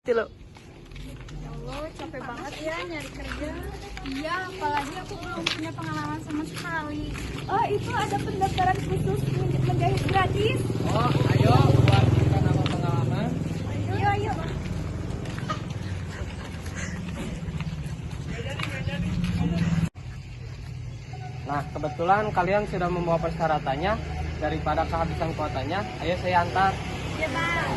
Tilo. Ya Allah, capek banget ya nyari kerja. Iya, apalagi aku belum punya pengalaman sama sekali. Oh, itu ada pendaftaran khusus menjahit gratis. Oh, ayo buat kita nama pengalaman. Ayo, ayo. Nah, kebetulan kalian sudah membawa persyaratannya. Daripada kehabisan kuotanya, ayo saya antar. Ya, Bang.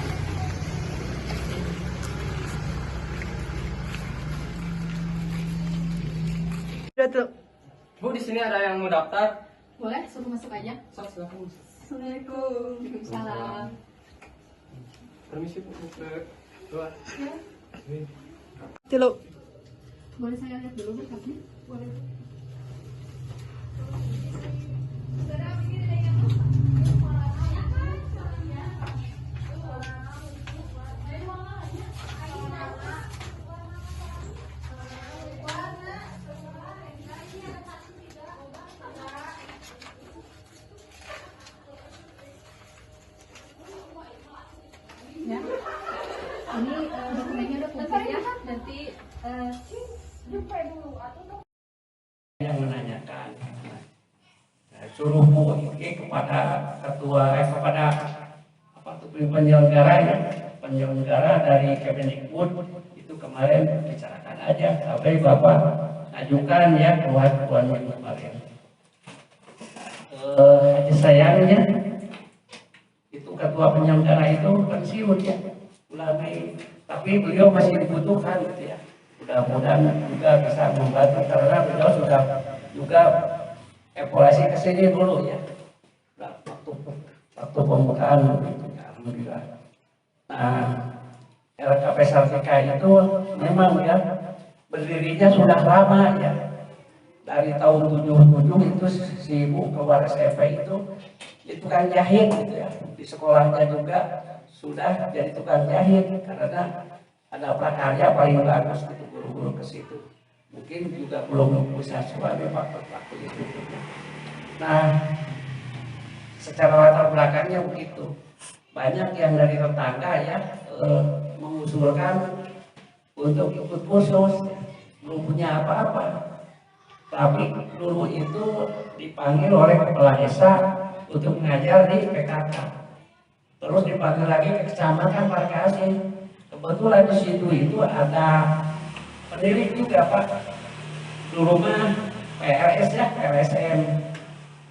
Udah tuh. Bu, di sini ada yang mau daftar. Boleh, suruh masuk aja. Sok, silakan. Assalamualaikum. Waalaikumsalam. Permisi, Bu. Dua. Tilo. Boleh saya lihat dulu berkasnya? Boleh. Ya, ini dokumennya udah komplit ya. Nanti yang menanyakan. Nah, suruh Bu ini kepada kepada apa tuh penyelenggara ya, penyelenggara dari Kemendikbud itu kemarin bicarakan aja, tapi Bapak ajukan ya keluhan yang kemarin. Sayangnya itu ketua penyelenggara itu pensiun ya bulan Mei, tapi beliau masih dibutuhkan gitu ya. Mudah-mudahan juga bisa membantu karena beliau sudah juga evaluasi ke sini dulu ya. Nah, waktu pembukaan begitu ya, alhamdulillah. Nah, LKP Sartika itu memang ya berdirinya sudah lama ya. Dari tahun 77 itu si ibu keluar SMP itu tukang jahit gitu ya. Di sekolahnya juga sudah jadi tukang jahit karena ada prakarya paling bagus gitu guru-guru ke situ. Mungkin juga belum bisa sebagai faktor-faktor itu. Nah, secara latar belakangnya begitu. Banyak yang dari tetangga ya mengusulkan untuk ikut kursus, belum punya apa-apa. Tapi dulu itu dipanggil oleh kepala desa untuk mengajar di PKK. Terus dipanggil lagi ke kecamatan Parkasi. Kebetulan di situ itu ada pendidik juga Pak. Dulu mah PLS ya, LSM.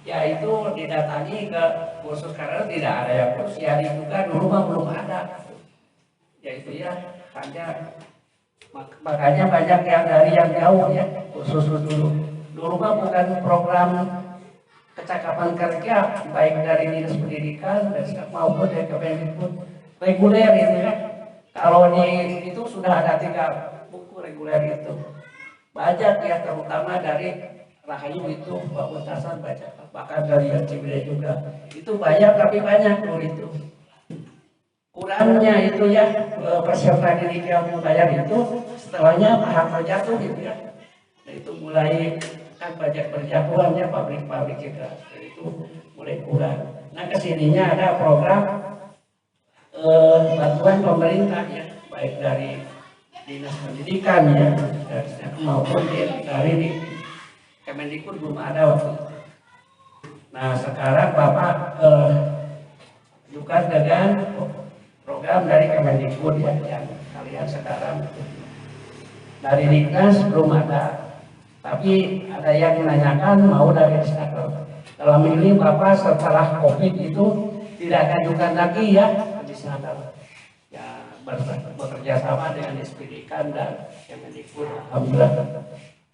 Ya itu didatangi ke kursus karena tidak ada yang kursus hari juga dulu mah belum ada. Ya itu ya hanya makanya banyak yang dari yang jauh ya kursus dulu. Dulu mah bukan program kecakapan kerja baik dari dinas pendidikan maupun dari Kemendikbud reguler itu ya. Kalau di itu sudah ada 3 buku reguler itu banyak ya, terutama dari Rahayu itu Pak Butasan baca, bahkan dari Cibide juga itu banyak, tapi banyak loh itu. Kurangnya itu ya peserta didik yang bayar itu setelahnya tahap terjatuh gitu ya. Nah, itu mulai kan banyak berjatuhannya pabrik-pabrik juga, itu mulai kurang. Nah kesininya ada program bantuan pemerintah ya, baik dari dinas pendidikan ya maupun dari Kemendikbud belum ada waktu itu. Nah sekarang Bapak juga dengan program dari Kemendikbud ya, yang kalian sekarang dari Dinas belum ada, tapi ada yang menanyakan mau dari Disnaker. Dalam ini Bapak setelah COVID itu tidak ajukan lagi ya Disnaker. Ya bekerja sama dengan Pendidikan dan Kemendikbud. Alhamdulillah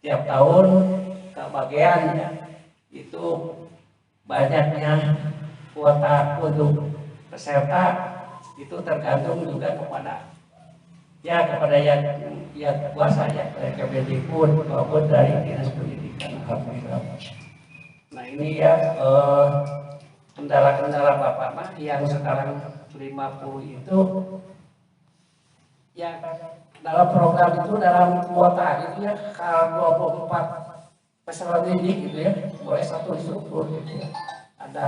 tiap tahun kebagian ya itu banyaknya kuota untuk peserta itu tergantung juga kepada yang kuasa ya dari Kemendikbud maupun dari dinas pendidikan. Alhamdulillah. Nah ini ya kendala-kendala Bapak mah yang sekarang 50 itu ya dalam program itu dalam kuota itu ya kalau 24 peserta didik gitu ya boleh 1 instruktur gitu ya ada.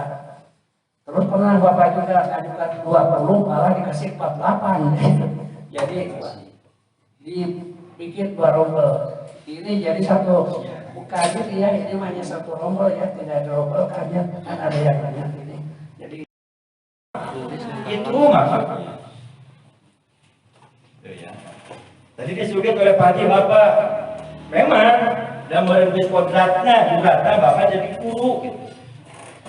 Terus pernah Bapak juga ajukan 20 malah dikasih 48 gitu. Jadi dibikin 2 rombel. Ini jadi satu bukan gitu ya, ini hanya satu rombel ya, tidak ada rombel karena kan ada yang banyak ini. Jadi itu maksudnya. Ya. Tadi disebut oleh Pak Haji Bapak, memang dan merintis kodratnya juga Bapak jadi guru.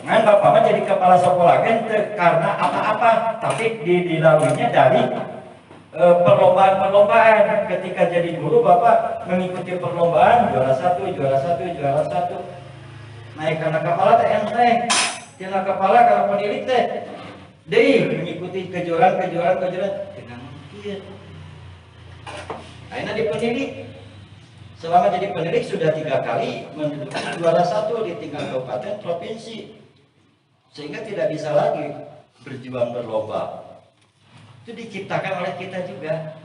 Kan Bapak mah jadi kepala sekolah kan karena apa-apa, tapi dilaluinya dari perlombaan. Ketika jadi guru Bapak mengikuti perlombaan juara satu, naik karena kepala teh enteng, karena kepala kalau pendidik teh deh mengikuti kejuaraan dengan mungkin. Akhirnya di pendidik, selama jadi pendidik sudah 3 kali menduduki juara 1 di tingkat kabupaten provinsi, sehingga tidak bisa lagi berjuang berlomba. Itu diciptakan oleh kita juga.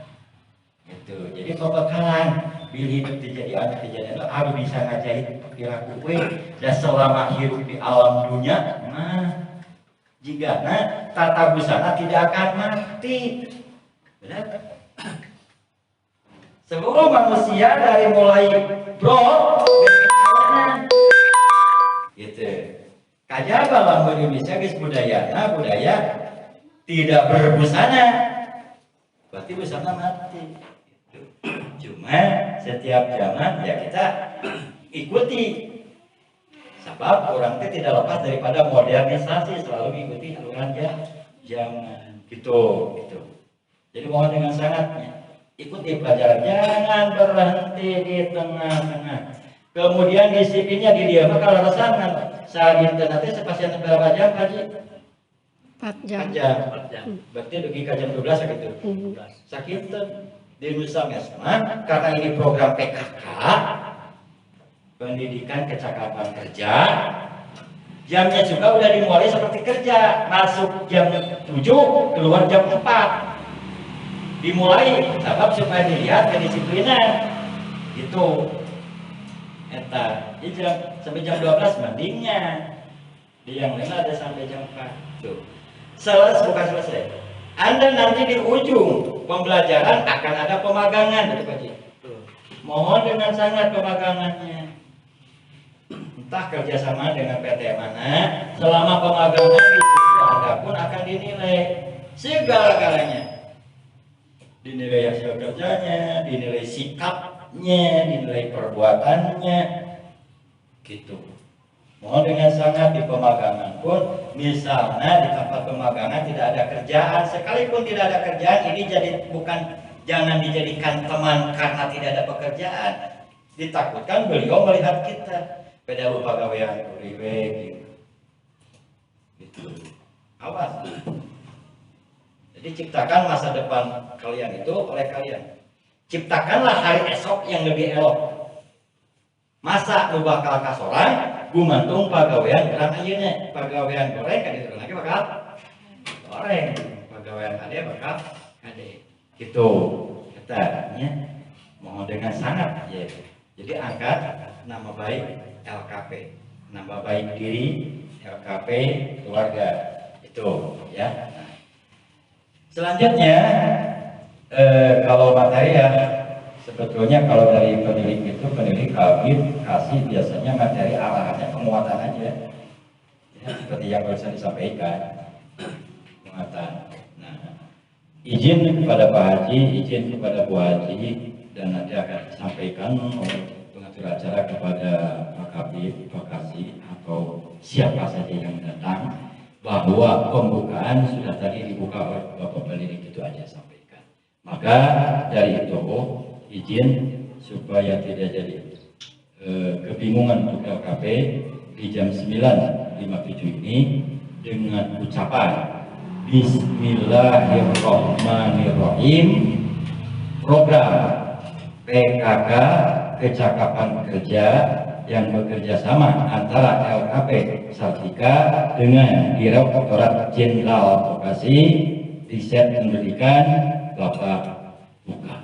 Itu. Jadi pembekalan bila hidup jadi anak kejadian itu harus bisa ngajahit perilaku kue dan selama hidup di alam dunia, jika tata busana tidak akan mati. Benar? Seluruh manusia dari mulai gitu. Kajaba lamun Indonesia guys budaya tidak berbusana, berarti busana mati. Cuma setiap zaman ya kita ikuti. Sebab orang itu tidak lepas daripada modernisasi, selalu mengikuti aturan zaman gitu. Jadi mohon dengan sangatnya ikuti pelajaran, jangan berhenti di tengah-tengah. Kemudian disiplinnya di dia kalau rasakan saat nanti sepasien berapa jam Haji? 4 jam. 4 jam. Berarti dugi ke jam 12 gitu. Sakit di Nusa Mesma karena ini program PKK, pendidikan kecakapan kerja. Jamnya juga udah dimulai seperti kerja, masuk jam 7, keluar jam 4. Dimulai sebab supaya dilihat kedisiplinan gitu. Eta sampai jam 12 mendingnya. Di yang lain ada sampai jam 4. Tuh. Bukan selesai. Anda nanti di ujung pembelajaran akan ada pemagangan gitu Pak Ji. Mohon dengan sangat pemagangannya. Entah kerjasama dengan PT mana, selama pemagangan di situ Anda pun akan dinilai segala-galanya. Dinilai hasil kerjanya, dinilai sikapnya, dinilai perbuatannya, gitu. Mohon dengan sangat di pemagangan pun, misalnya di tempat pemagangan tidak ada kerjaan, sekalipun tidak ada kerjaan, ini jangan dijadikan teman karena tidak ada pekerjaan. Ditakutkan beliau melihat kita, beda pegawaian uriwe gitu. Awas. Jadi ciptakan masa depan kalian itu oleh kalian. Ciptakanlah hari esok yang lebih elok. Masa nu bakal kasoran, gumantung pagawean urang ayeuna. Pagawean goreng kan itu lagi bakal goreng. Pagawean kade bakal kade. Gitu. Eta nya mohon dengan sangat ya. Jadi angkat nama baik LKP. Nama baik diri LKP keluarga. Itu ya. Selanjutnya kalau materi ya sebetulnya kalau dari pendidik itu pendidik kasih biasanya materi arahannya penguatan aja ya, seperti yang barusan disampaikan penguatan. Nah, izin kepada Pak Haji, izin kepada Bu Haji dan nanti akan disampaikan oleh pengatur acara kepada Pak Kabid, Pak Kasih atau siapa saja yang datang bahwa pembukaan sudah tadi dibuka oleh Bapak pendidik itu aja sampaikan. Maka dari itu izin supaya tidak jadi kebingungan untuk LKP di jam 9.57 ini dengan ucapan Bismillahirrahmanirrahim, program PKK kecakapan kerja yang bekerja sama antara LKP Saltika dengan Direktorat Jenderal Vokasi Riset Pendidikan Bapak Buka.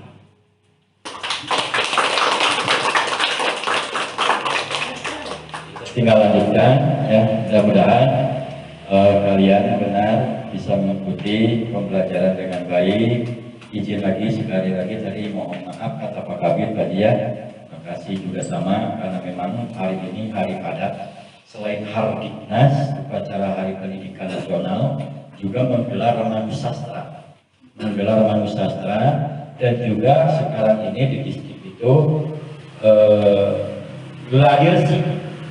Tinggal lanjutkan ya, mudah-mudahan kalian benar bisa mengikuti pembelajaran dengan baik, izin lagi sekali lagi tadi mohon maaf kata Pak Kabir tadi ya. Terima kasih juga sama karena memang hari ini hari padat. Selain Hardiknas, upacara Hari Pendidikan Nasional juga menggelar Manusastra. Menggelar Manusastra dan juga sekarang ini di distrik itu gladiresik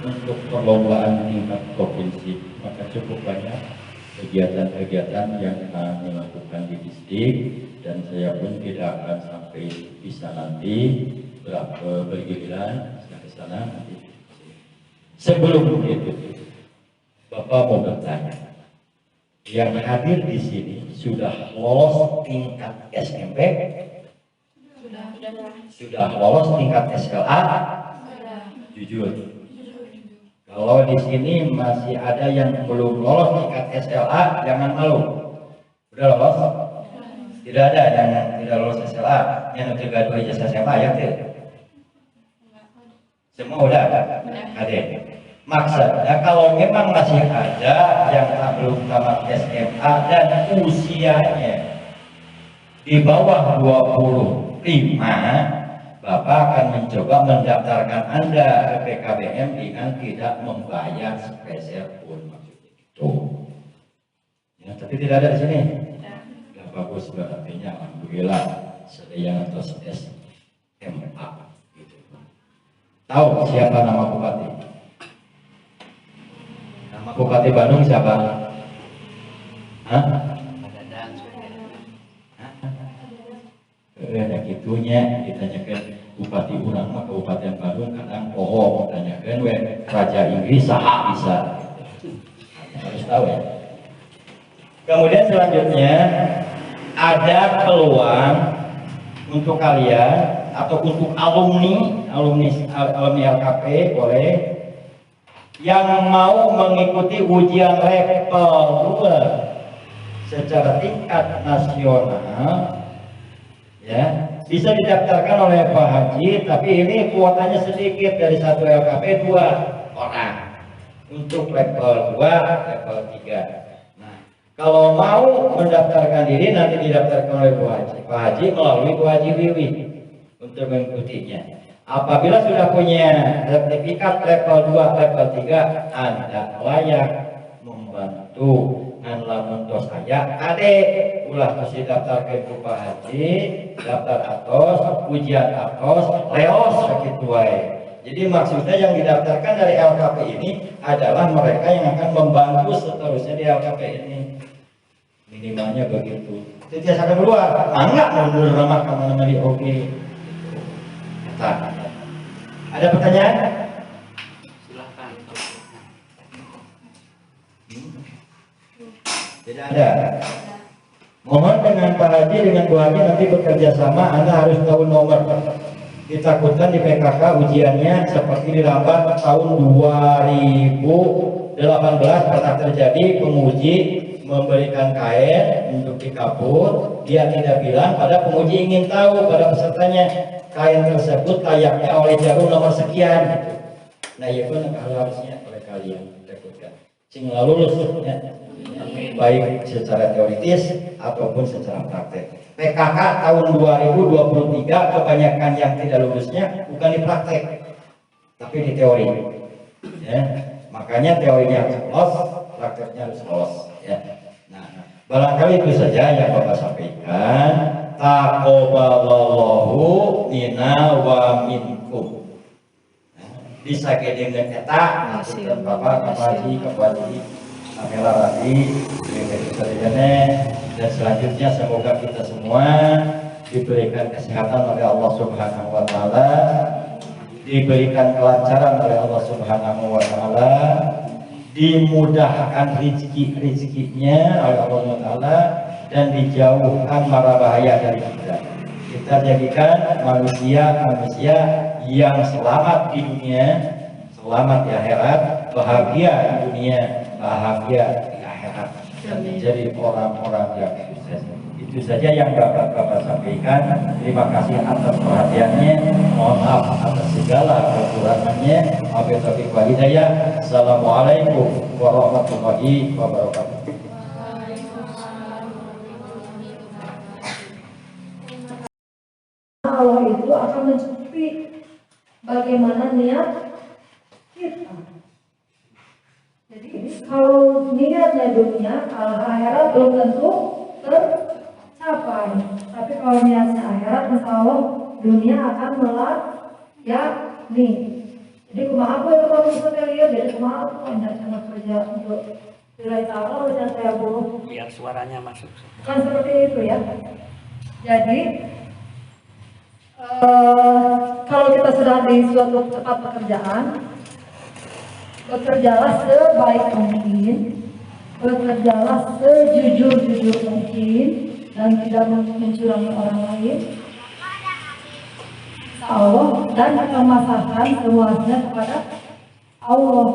untuk perlombaan tingkat provinsi. Maka cukup banyak kegiatan-kegiatan yang kami lakukan di distrik dan saya pun tidak akan sampai bisa nanti bergiliran ke sana nanti. Sebelum itu, Bapak mau bertanya, yang hadir di sini sudah lolos tingkat SMP? Sudah lolos tingkat SLA? Jujur. Kalau di sini masih ada yang belum lolos tingkat SLA, jangan malu. Udah lolos? Tidak ada yang tidak lolos SLA, yang tidak ada ijazah SMA ya tidak? Semua udah ada. Maksudnya kalau memang masih ada yang belum tamat SMA dan usianya di bawah 25, Bapak akan mencoba mendaftarkan Anda ke PKBM dengan tidak membayar sepeser pun, maksudnya itu. Ya, tapi tidak ada di sini. Ya bagus, berarti alhamdulillah sedang atas SMA. Gitu. Tahu siapa nama bupati? Nama Bupati Bandung siapa? Hah? Ada gitunya ditanyakan Bupati urang mah Kabupaten Bandung kadang pohon tanyakan we Raja Inggris saha bisa harus tahu ya. Kemudian selanjutnya ada peluang untuk kalian atau untuk alumni LKP boleh yang mau mengikuti ujian level 2 secara tingkat nasional ya bisa didaftarkan oleh Pak Haji, tapi ini kuotanya sedikit dari 1 LKP 2 orang untuk level 2 level 3. Nah kalau mau mendaftarkan diri nanti didaftarkan oleh Pak Haji melalui Bu Haji Wiwi untuk mengikutinya. Apabila sudah punya sertifikat level 2 level 3 Anda layak membantu lamun tos aya kade ulah tos didaftarkeun ku Pak Haji daftar atos ujian atos leos sakitu wae. Jadi maksudnya yang didaftarkan dari LKP ini adalah mereka yang akan membantu seterusnya di LKP ini, minimalnya begitu. Itu biasakan keluar mangga mundur ramah kemana-mana di oke. Ada pertanyaan? Tidak ada. Mohon dengan Pak Haji dengan Bu Haji nanti bekerja sama. Anda harus tahu nomor. Ditakutkan di PKK ujiannya seperti di Lambat tahun 2018 pernah terjadi penguji memberikan kain untuk dikabur. Dia tidak bilang pada penguji ingin tahu pada pesertanya kain tersebut layaknya oleh jarum nomor sekian. Gitu. Nah itu harusnya oleh kalian takutkan. Sing lalu lulusnya. Baik secara teoritis ataupun secara praktek. PKK tahun 2023 kebanyakan yang tidak lulusnya bukan di praktek tapi di teori ya. Makanya teorinya harus lolos, prakteknya harus lolos ya. Nah, barangkali itu saja yang Bapak sampaikan. Taqabbalallahu minna wa minkum. Bisa dengan eta ngaturkeun Bapak Kapolri Kamela Radi, dan selanjutnya semoga kita semua diberikan kesehatan oleh Allah Subhanahu wa Ta'ala, diberikan kelancaran oleh Allah Subhanahu wa Ta'ala, dimudahkan rizki-rizkinya oleh Allah Subhanahu wa Ta'ala, dan dijauhkan mara bahaya dari kita. Kita jadikan manusia yang selamat di dunia, selamat di akhirat, bahagia di dunia, bahagia di akhirat, dan menjadi orang-orang yang sukses. Itu saja yang Bapak sampaikan. Terima kasih atas perhatiannya. Mohon maaf atas segala kekurangannya. Wabillahi taufiq wal hidayah. Assalamualaikum warahmatullahi wabarakatuh. Allah itu akan mencukupi bagaimana niat kita. Jadi kalau niatnya dunia, kalau akhirat belum tentu tercapai. Tapi kalau niatnya akhirat, insya Allah dunia akan melayani. Jadi kumaha aku yang mau sekalian, jadi kumaha aku tidak sama kerja untuk nilai tahu dan saya bunuh. Biar suaranya masuk. Kan seperti itu ya. Jadi kalau kita sudah di suatu tempat pekerjaan, bekerjalah sebaik mungkin, bekerjalah sejujur-jujur mungkin, dan tidak mencurangi orang lain. Allah dan memasahkan semuanya kepada Allah.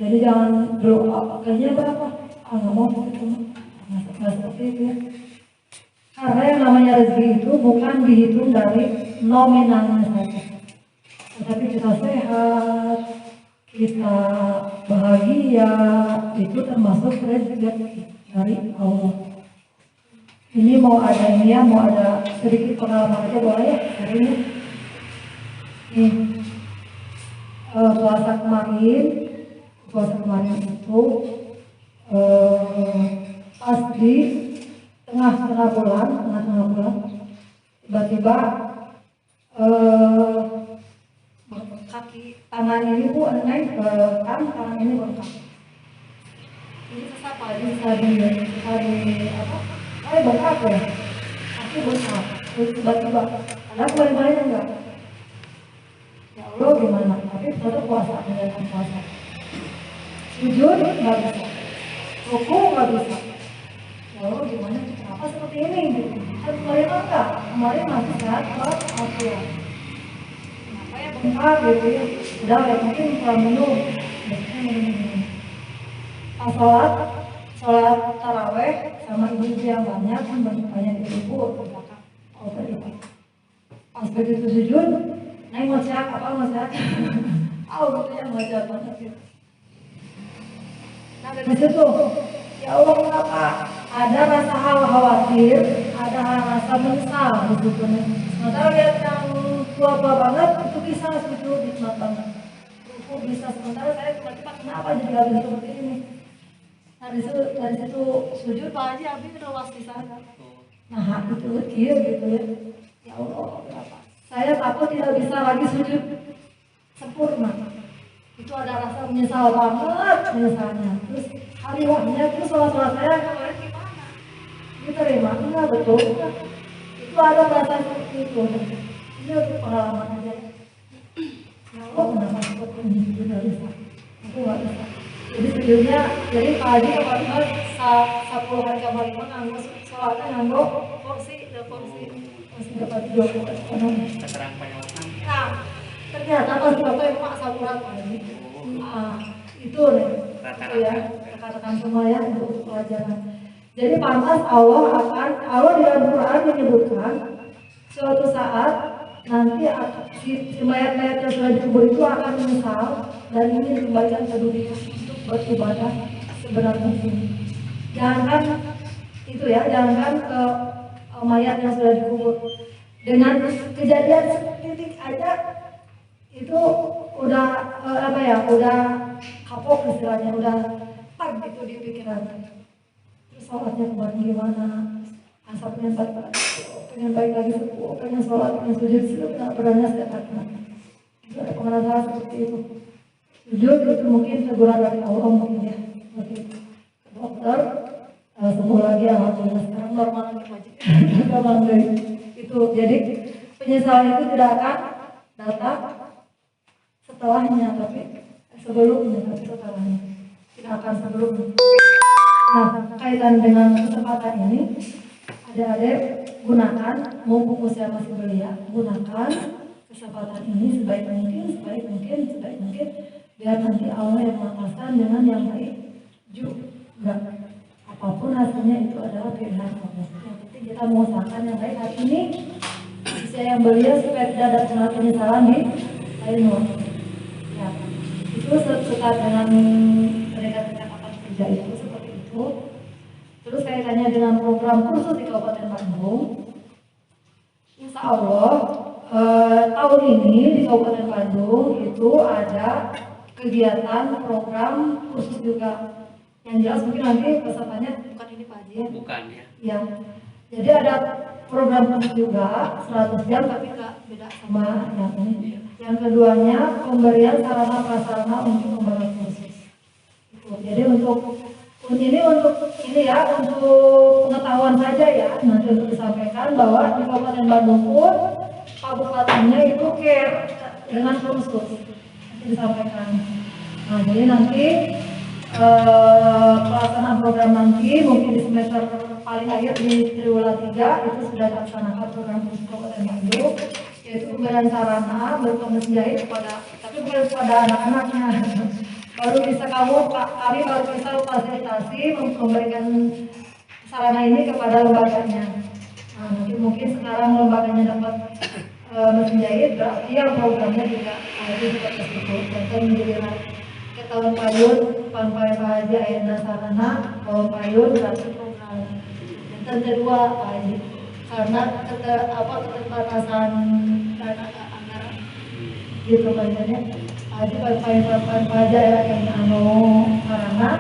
Jadi jangan doa kayaknya berapa? Nggak mau gitu, nggak seperti itu ya. Karena yang namanya rezeki itu bukan dihitung dari nominalnya saja, tetapi kita sehat, kita bahagia, itu termasuk rezeki dari Allah. Ini mau ada ini ya, mau ada sedikit pengalaman aja boleh ya hari ini. Puasa kemarin itu pas di tengah-tengah bulan, tiba-tiba kaki tangan ini bu naik ke tangan ini bengkak. Ini sesak apa? Ini apa? Bengkak ya? Kaki bengkak. Tiba-tiba, ada kemarin-kemarin enggak? Ya Allah gimana? Tapi tetap puasa, menjalankan puasa. Sujud nggak bisa, ruku nggak bisa. Ya Allah gimana? Kenapa seperti ini? Kan kemarin enggak? Kemarin masih sehat walafiat. Kenapa ya bengkak gitu ya? Udah ya mungkin kalau minum, pas sholat taraweh sama ibu yang banyak kan banyak ibu ke belakang. Oh begitu. Pas begitu sujud, naik ngocak apa ngocak? Oh gitu ya ngocak banget gitu. Nah dari situ, ya Allah kenapa? Ada rasa khawatir, ada rasa menyesal di situ. Sementara lihat yang tua-tua banget itu bisa sujud di banget. Ruku bisa, sementara saya tiba-tiba kenapa jadi habis seperti ini? Dari situ sujud Pak Haji habis lewas di sana. Nah itu iya gitu ya. Ya Allah kenapa? Saya takut tidak bisa lagi sujud sempurna. Itu ada rasa menyesal banget menyesalnya. Terus hari wahnya terus sholat saya kemarin gimana? Diterima enggak betul? Itu ada rasa seperti itu. Ini untuk pengalaman aja. Ya Allah kenapa seperti ini tidak bisa? Aku nggak bisa. Jadi sejujurnya, jadi Pak Haji kemarin 10 hari kemarin nganggo sholatnya nganggo kursi dapat 20 Keterangan penjelasan. Nah, ternyata pas bapak yang Pak Samurat ini, itu nih, ya, rekan-rekan semua ya untuk pelajaran. Jadi pantas Allah di dalam Quran menyebutkan suatu saat nanti si mayat-mayat yang sudah dikubur itu akan menyesal dan ingin dikembalikan ke dunia untuk beribadah sebenar mungkin. Jangan itu ya, jangan ke mayat yang sudah dikubur. Dengan kejadian titik aja itu udah udah kapok istilahnya, udah tak gitu di pikiran. Terus sholatnya kemarin gimana? Asapnya pengen baik lagi sepuh, pengen sholat, pengen sujud, sudah berani sekarang. Itu ada pengenalan seperti itu. Sujud itu mungkin teguran dari Allah mungkin ya. Seperti dokter, sembuh lagi alhamdulillah sekarang normal lagi wajib. Gampang dari itu. Jadi penyesalan itu tidak akan datang setelahnya, tapi sebelumnya, tapi setelahnya tidak akan sebelumnya. Nah, kaitan dengan kesempatan ini, adik-adik gunakan, mumpung usia masih belia, gunakan kesempatan ini sebaik mungkin, biar nanti Allah yang melepaskan dengan yang baik juga. Apapun hasilnya itu adalah pilihan Allah. Yang penting kita mengusahakan yang baik hari ini, usia yang belia supaya tidak ada penyesalan di lain waktu. Ya, itu sekitar dengan pendidikan kerja itu seperti itu. Terus kaitannya dengan program kursus di Kabupaten Bandung, insya Allah tahun ini di Kabupaten Bandung itu ada kegiatan program khusus juga. Yang jelas mungkin nanti pesertanya bukan ini Pak Haji ya? Bukan ya. Iya. Jadi ada program khusus juga 100 jam tapi nggak beda sama yang ini. Yang keduanya pemberian sarana prasarana untuk pembalut khusus. Jadi untuk ini ya untuk pengetahuan saja ya, nanti untuk disampaikan bahwa di Kabupaten Bandung pun kabupatennya itu care dengan khusus nanti disampaikan. Nah jadi nanti pelaksanaan program nanti mungkin di semester paling akhir di triwulan 3 itu sudah dilaksanakan program khusus Kabupaten Bandung, yaitu pemberian sarana berupa mesin jahit tapi bukan kepada anak-anaknya. Baru bisa kami baru bisa fasilitasi memberikan sarana ini kepada lembaganya. Nah, mungkin sekarang lembaganya dapat mesin jahit, berarti yang programnya juga itu seperti itu. Contoh menjadi tahun payun, Pak Haji Ayana Sarana, tahun payun berarti program. Dan kedua Pak Haji, karena keterbatasan dana anggaran gitu banyak. Haji pada yang karena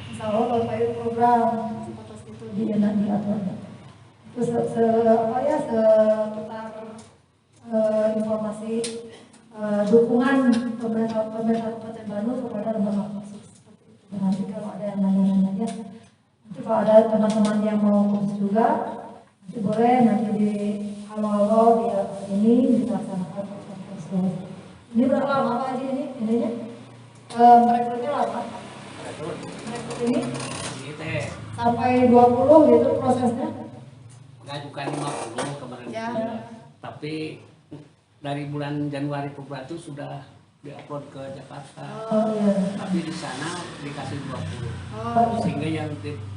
insya Allah kalau program atas itu di enak diatur. Terus seputar informasi dukungan pemerintah Kabupaten Bandung kepada lembaga khusus. Nanti kalau ada yang nanya-nanya, nanti kalau ada teman-teman yang mau khusus juga, nanti boleh nanti di halo-halo di ini dilaksanakan program khusus. Ini berapa lama Pak Haji ininya? Merekrutnya lama? Merekrut ini? Sampai 20 gitu prosesnya? Enggak, bukan 50 kemarin. Ya. Tapi dari bulan Januari Februari itu sudah diupload ke Jakarta. Oh iya. Tapi di sana dikasih 20. Sehingga yang 30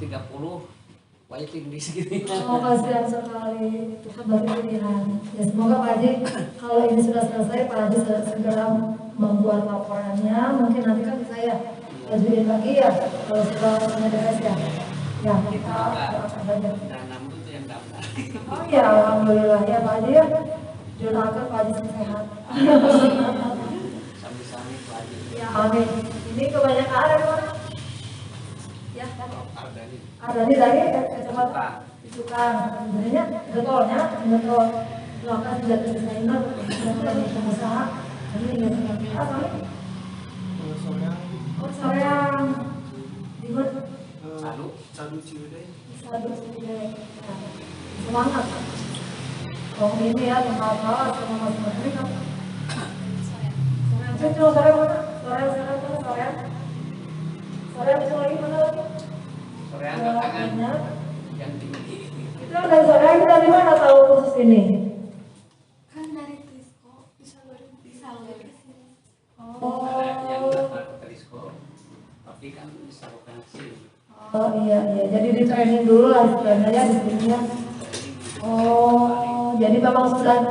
waiting di sini. Oh, kasihan sekali. Itu kan berarti pilihan. Ya semoga Pak Haji kalau ini sudah selesai Pak Haji segera membuat laporannya. Mungkin nanti kan saya ajuin lagi ya kalau sudah beres ya. Ya kita akan saja. Dan namun itu yang daftar. Oh ya alhamdulillah ya Pak Haji ya. Doakan Pak Haji sehat. Sami-sami Pak Haji. Ya amin. Ini kebanyakan ada di mana? Ya. Ada dari kecamatan Cukan. Sebenarnya betulnya betul. Doakan tidak terselesaikan. Dari pengusaha. Ini ingin apa? Oh soreang. Di mana? Sadu Ciwidey. Sadu Ciwidey. Semangat. Oh ini ya teman-teman sama Mas Menteri kan. Soreang itu sore mana? Soreang. Soreang itu lagi mana lagi? Soreang belakangan yang tinggi. Itu dari Soreang itu dari mana tahu khusus ini? Kan dari Trisco disalur ke sini. Ada yang daftar ke Trisco, tapi kan disalurkan ke sini. Oh iya, jadi di training dulu lah sebenarnya di sini ya. Oh, jadi memang sudah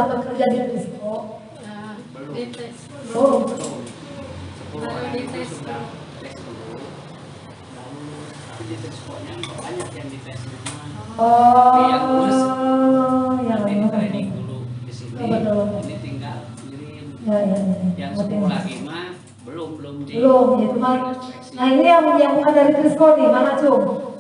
bekerja di Trisco. Nah, di tes Belum. 10 orang itu sudah tes dulu. Lalu tapi di Trisco-nya banyak yang dites semua. Oh, yang lulus yang nanti di training dulu di sini. Betul. Ini tinggal kirim. Ya. Yang 10 lagi mah belum di. Belum, itu mah. Nah ini yang bukan dari Trisco nih, mana Cung?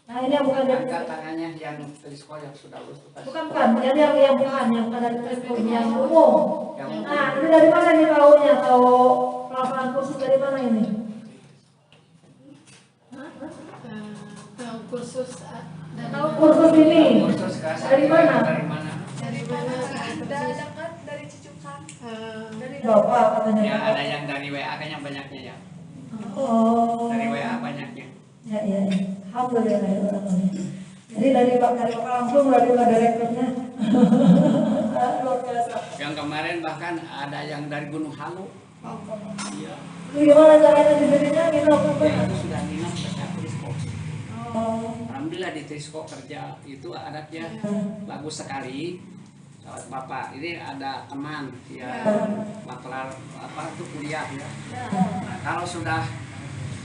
Nah ini yang bukan dari Angkat tangannya yang Trisco yang sudah lulus. bukan. Jadi yang bukan dari Trisco ini yang umum. Yang Nah ini dari mana nih tahunya? Tahu pelaksanaan kursus dari mana ini? tahu kursus Tahu kursus ini? kursus kelas Dari mana? Dari mana? dari mana ada dekat dari Cicukan. Dari Bapak katanya. Ya ada yang dari WA kan yang banyaknya ya. Oh. Dari WA banyaknya. Ya. Alhamdulillah. Jadi dari Bapak langsung dari direkturnya. Luar biasa. Yang kemarin bahkan ada yang dari Gunung Halu. Iya. Itu gimana caranya di sininya? Ya itu sudah nginap ke Trisco. Alhamdulillah di Trisco kerja itu adatnya bagus sekali. Bapak ini ada teman ya maklar itu kuliah ya. Nah, kalau sudah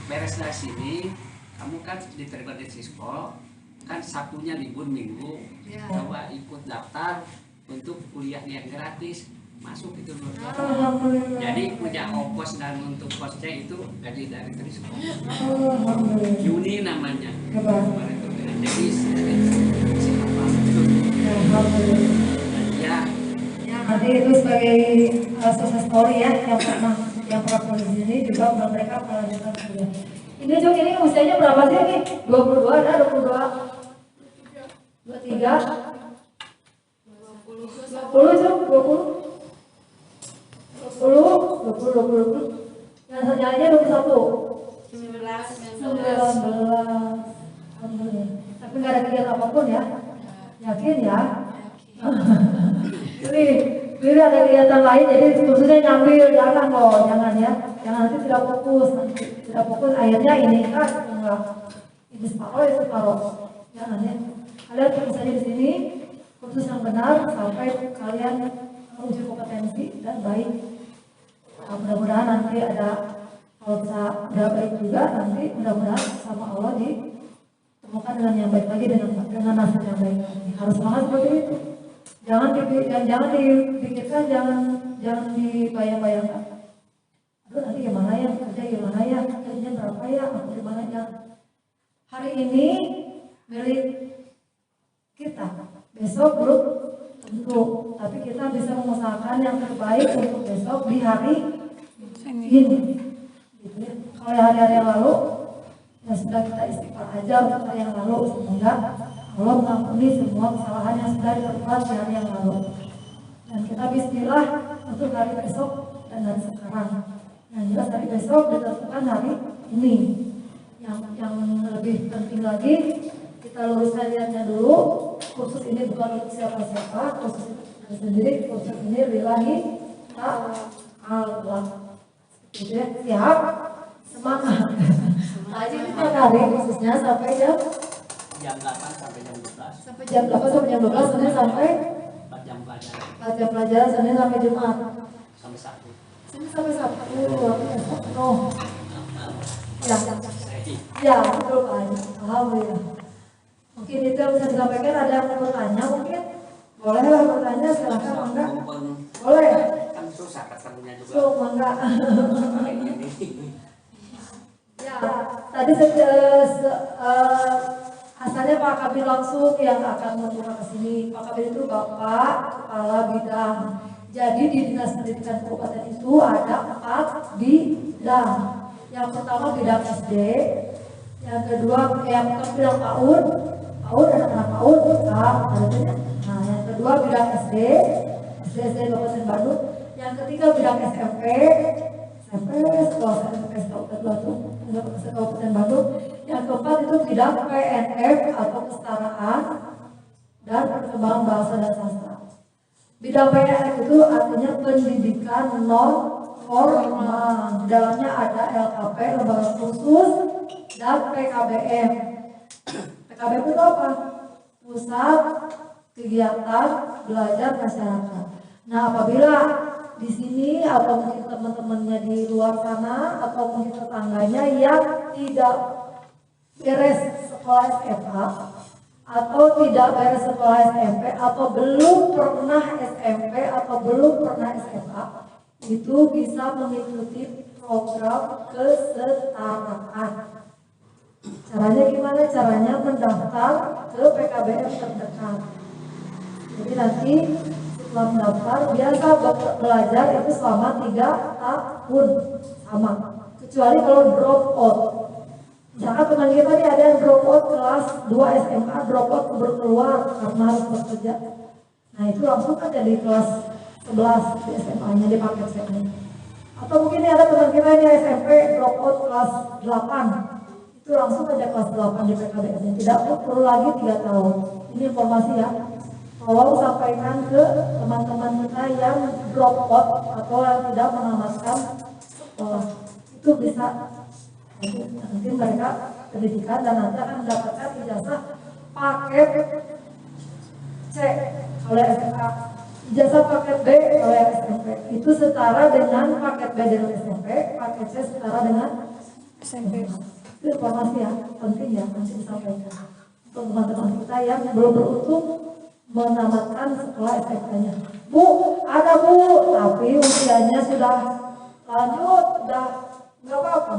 beres dari sini, kamu kan diterima di Trisco, kan Sabtunya libur Minggu, coba ikut daftar untuk kuliahnya yang gratis masuk itu Nur. Alhamdulillah. Jadi punya ongkos dan untuk kosnya itu dari Trisco. Alhamdulillah. Yuni namanya. Hebat. Kemarin itu dengan Denis. Siapa itu? Alhamdulillah. Ya, Nanti itu sebagai sukses story ya yang pernah kuliah di sini juga mereka melanjutkan kuliah. Ini Jok, ini usianya berapa sih nih? 22 ada 22 23 20 Jok, 20 yang sejauhnya 21 19 Alhamdulillah. Tapi nggak ada kegiatan apapun ya? Yakin ya? Jadi ada kegiatan lain, jadi khususnya nyambil, jangan loh, jangan ya, jangan nanti tidak fokus, akhirnya ini kan enggak, ini separuh, jangan ya. Kalian fokus saja di sini, khusus yang benar sampai kalian menguji kompetensi dan baik. Nah, mudah-mudahan nanti ada, kalau bisa udah baik juga, nanti mudah-mudahan sama Allah ditemukan dengan yang baik lagi, dengan nasib yang baik lagi. Harus semangat seperti itu. Jangan dipikirkan, jangan dibayang-bayangkan. Aduh nanti gimana ya, kerjanya berapa ya, aku gimana ya. Hari ini milik kita, besok belum tentu, tapi kita bisa mengusahakan yang terbaik untuk besok di hari ini. Gitu ya. Kalau hari-hari yang lalu, ya sudah kita istighfar aja untuk hari yang lalu, semoga Allah mengampuni semua kesalahan yang sudah diperbuat di hari yang lalu. Dan kita bismillah untuk hari besok dan hari sekarang. Yang jelas hari besok ditentukan hari ini. Yang lebih penting lagi, kita luruskan niatnya dulu. Kursus ini bukan untuk siapa-siapa, kursus ini sendiri, kursus ini lillahi ta'ala. Gitu ya, siap? Semangat. Aja kita hari khususnya sampai jam 8 sampai jam 12. Sampai jam 8 sampai jam 12, Senin sampai 4 jam pelajaran. 4 jam pelajaran, Senin sampai Jumat. Sampai Sabtu. Senin sampai Sabtu. Oh. Ya, betul Pak. Alhamdulillah. Mungkin itu yang bisa disampaikan, ada yang mau bertanya mungkin? Bolehlah bertanya, silahkan enggak? Boleh. Kan susah ketemunya juga. So, enggak. Ya, tadi asalnya Pak Kabir langsung yang akan membuka ke sini. Pak Kabir itu Bapak Kepala Bidang. Jadi di Dinas Pendidikan Kabupaten itu ada 4 bidang. Yang pertama bidang SD, yang kedua yang bidang PAUD anak-anak PAUD, artinya. Nah, yang kedua bidang SD Kabupaten Bandung. Yang ketiga bidang SMP sekolah SMP Kabupaten Bandung. Yang keempat itu bidang PNF atau kesetaraan dan perkembangan bahasa dan sastra. Bidang PNF itu artinya pendidikan non formal. Di dalamnya ada LKP, lembaga khusus, dan PKBM. PKBM itu apa? Pusat Kegiatan Belajar Masyarakat. Nah, apabila di sini atau mungkin teman-temannya di luar sana atau mungkin tetangganya yang tidak beres sekolah SMA atau tidak beres sekolah SMP atau belum pernah SMP atau belum pernah SMA, itu bisa mengikuti program kesetaraan. Caranya gimana? Caranya mendaftar ke PKBM terdekat. Jadi nanti setelah mendaftar, biasa belajar itu selama 3 tahun sama. Kecuali kalau drop out. Misalkan teman kita nih ada yang drop out kelas 2 SMA, drop out keluar karena harus bekerja. Nah itu langsung kan jadi kelas 11 di SMA-nya, di paket SMA. Atau mungkin ada teman kita ini SMP drop out kelas 8. Itu langsung aja kelas 8 di PKBM. Tidak perlu lagi 3 tahun. Ini informasi ya. Tolong sampaikan ke teman-teman kita yang drop out atau yang tidak menamatkan sekolah. Itu bisa nanti mereka pendidikan dan nanti akan mendapatkan ijazah paket C oleh SMA, ijazah paket B oleh SMP. Itu setara dengan paket B dengan SMP, paket C setara dengan SMP. Itu informasi ya, penting ya, nanti disampaikan untuk teman-teman kita yang belum beruntung menamatkan sekolah SMK-nya. Bu, ada Bu, tapi usianya sudah lanjut, sudah nggak apa-apa.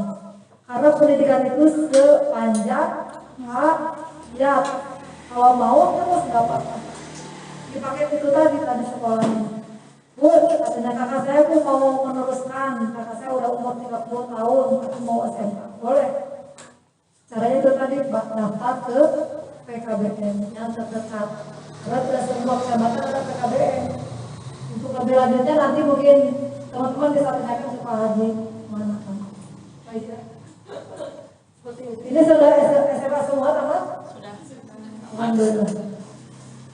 Karena pendidikan itu sepanjang hayat. Kalau mau terus nggak apa-apa. Dipakai itu tadi sekolahnya. Bu, katanya kakak saya Bu mau meneruskan, kakak saya udah umur 30 tahun, aku mau SMK. Boleh. Caranya itu tadi daftar ke PKBM yang terdekat. Karena tidak semua kecamatan ada PKBM. Untuk lebih lanjutnya nanti mungkin teman-teman bisa tanyakan ke Pak Haji mana kan. Baik ya. Seperti itu. Ini sudah SMA semua teman? Sudah. Alhamdulillah.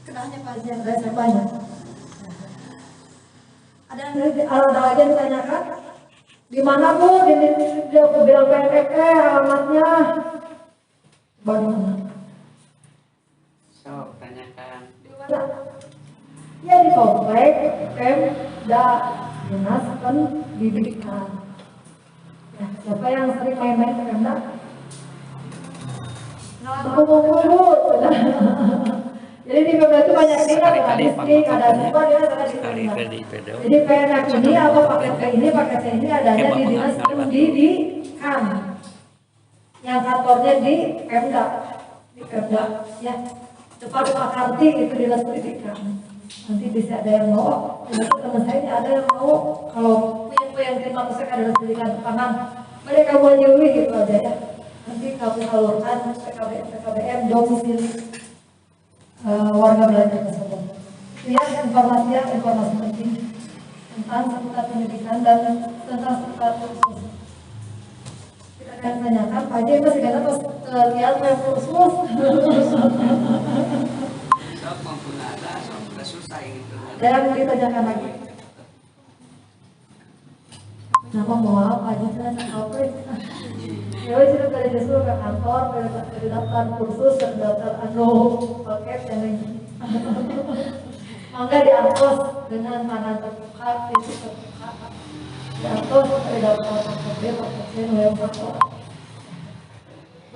Kenanya Pak Haji ada SMA-nya. Ada lagi yang ditanyakan? Di mana Bu? Dia bilang PNK alamatnya. Bagaimana? So, tanyakan. Di mana? Ya di komplek Pemda Dinas Pendidikan. Ya, siapa yang sering main-main ke Pemda? Aku mau Bu. Jadi di Pemda itu banyak tingkat, ada distrik, ada apa dia ada di Pemda. Jadi PNK ini apa paket P ini, paket C ini adanya di Dinas Pendidikan. Yang kantornya di Pemda. Di Pemda, ya. Depan Pak Karti itu Dinas Pendidikan. Nanti bisa ada yang mau, teman saya ini ada yang mau kalau yang terima pusaka Dinas Pendidikan Pangan, mereka mau nyuwi gitu aja ya. Nanti kami salurkan PKBM domisili warga belajar tersebut. Lihat informasi penting tentang seputar pendidikan dan tentang seputar kursus. Kita akan tanyakan, Pak Haji masih kata pas lihat kursus. Ada yang ditanyakan lagi? Kenapa mau apa aja saya sampai? Ya wes itu dari disuruh ke kantor, dari daftar kursus, dari daftar paket yang lain. Maka diangkos dengan tangan terbuka, pintu terbuka. Diangkos dari daftar paket C, mulai berapa?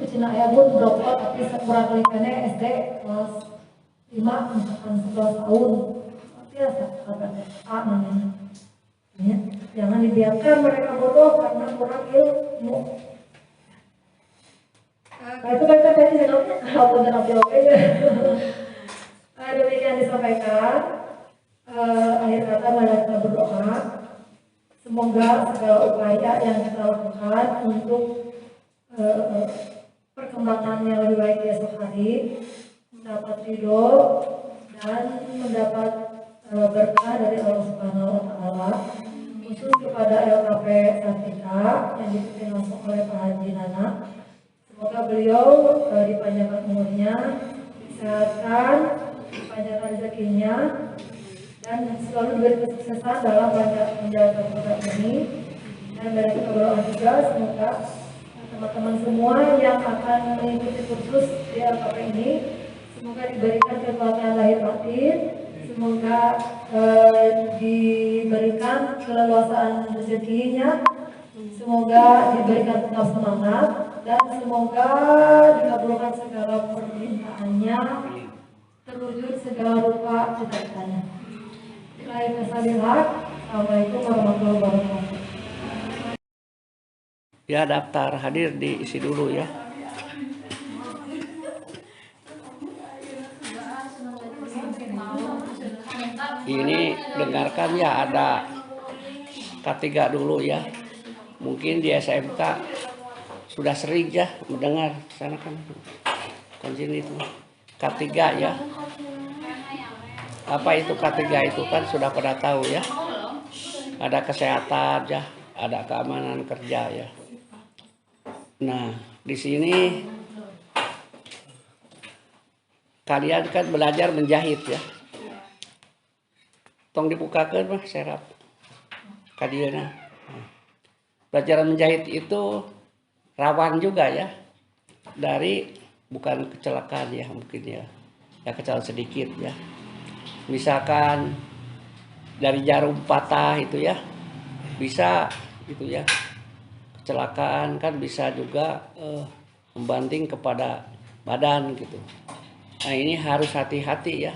Cina ayah pun dokter tapi kurang kelihatannya SD kelas 5 misalkan 11 tahun. Biasa A namanya. Ya, jangan dibiarkan mereka bodoh karena kurang ilmu. Itu kan tadi jawabnya, walaupun jawab aja. Demikian disampaikan. Akhir kata mari kita berdoa. Semoga segala upaya yang kita lakukan untuk perkembangan yang lebih baik di esok hari mendapat ridho dan mendapat berkah dari Allah Subhanahu wa Ta'ala, khusus kepada LKP Sartika yang dipimpin langsung oleh Pak Haji Nana. Semoga beliau dipanjangkan umurnya, disehatkan, dipanjangkan rezekinya, dan selalu diberi kesuksesan dalam menjalankan program ini. Dan dari kita berdoa juga semoga teman-teman semua yang akan mengikuti kursus di LKP ini semoga diberikan kekuatan lahir batin, semoga diberikan keleluasaan rezekinya, semoga diberikan tetap semangat, dan semoga dikabulkan segala permintaannya, terwujud segala rupa cita-citanya. Assalamualaikum warahmatullahi wabarakatuh. Ya, daftar hadir diisi dulu ya. Ini dengarkan ya, ada K3 dulu ya. Mungkin di SMK sudah sering ya mendengar, sana kan sini itu K3 ya. Apa itu K3 itu kan sudah pada tahu ya. Ada kesehatan ya, ada keamanan kerja ya. Nah, di sini kalian kan belajar menjahit ya. Tong dibukakan mah serap. Kadiana. Belajar menjahit itu rawan juga ya. Dari bukan kecelakaan ya mungkin ya. Ya kecelakaan sedikit ya. Misalkan dari jarum patah itu ya. Bisa gitu ya. Kecelakaan kan bisa juga membanting kepada badan gitu. Nah ini harus hati-hati ya.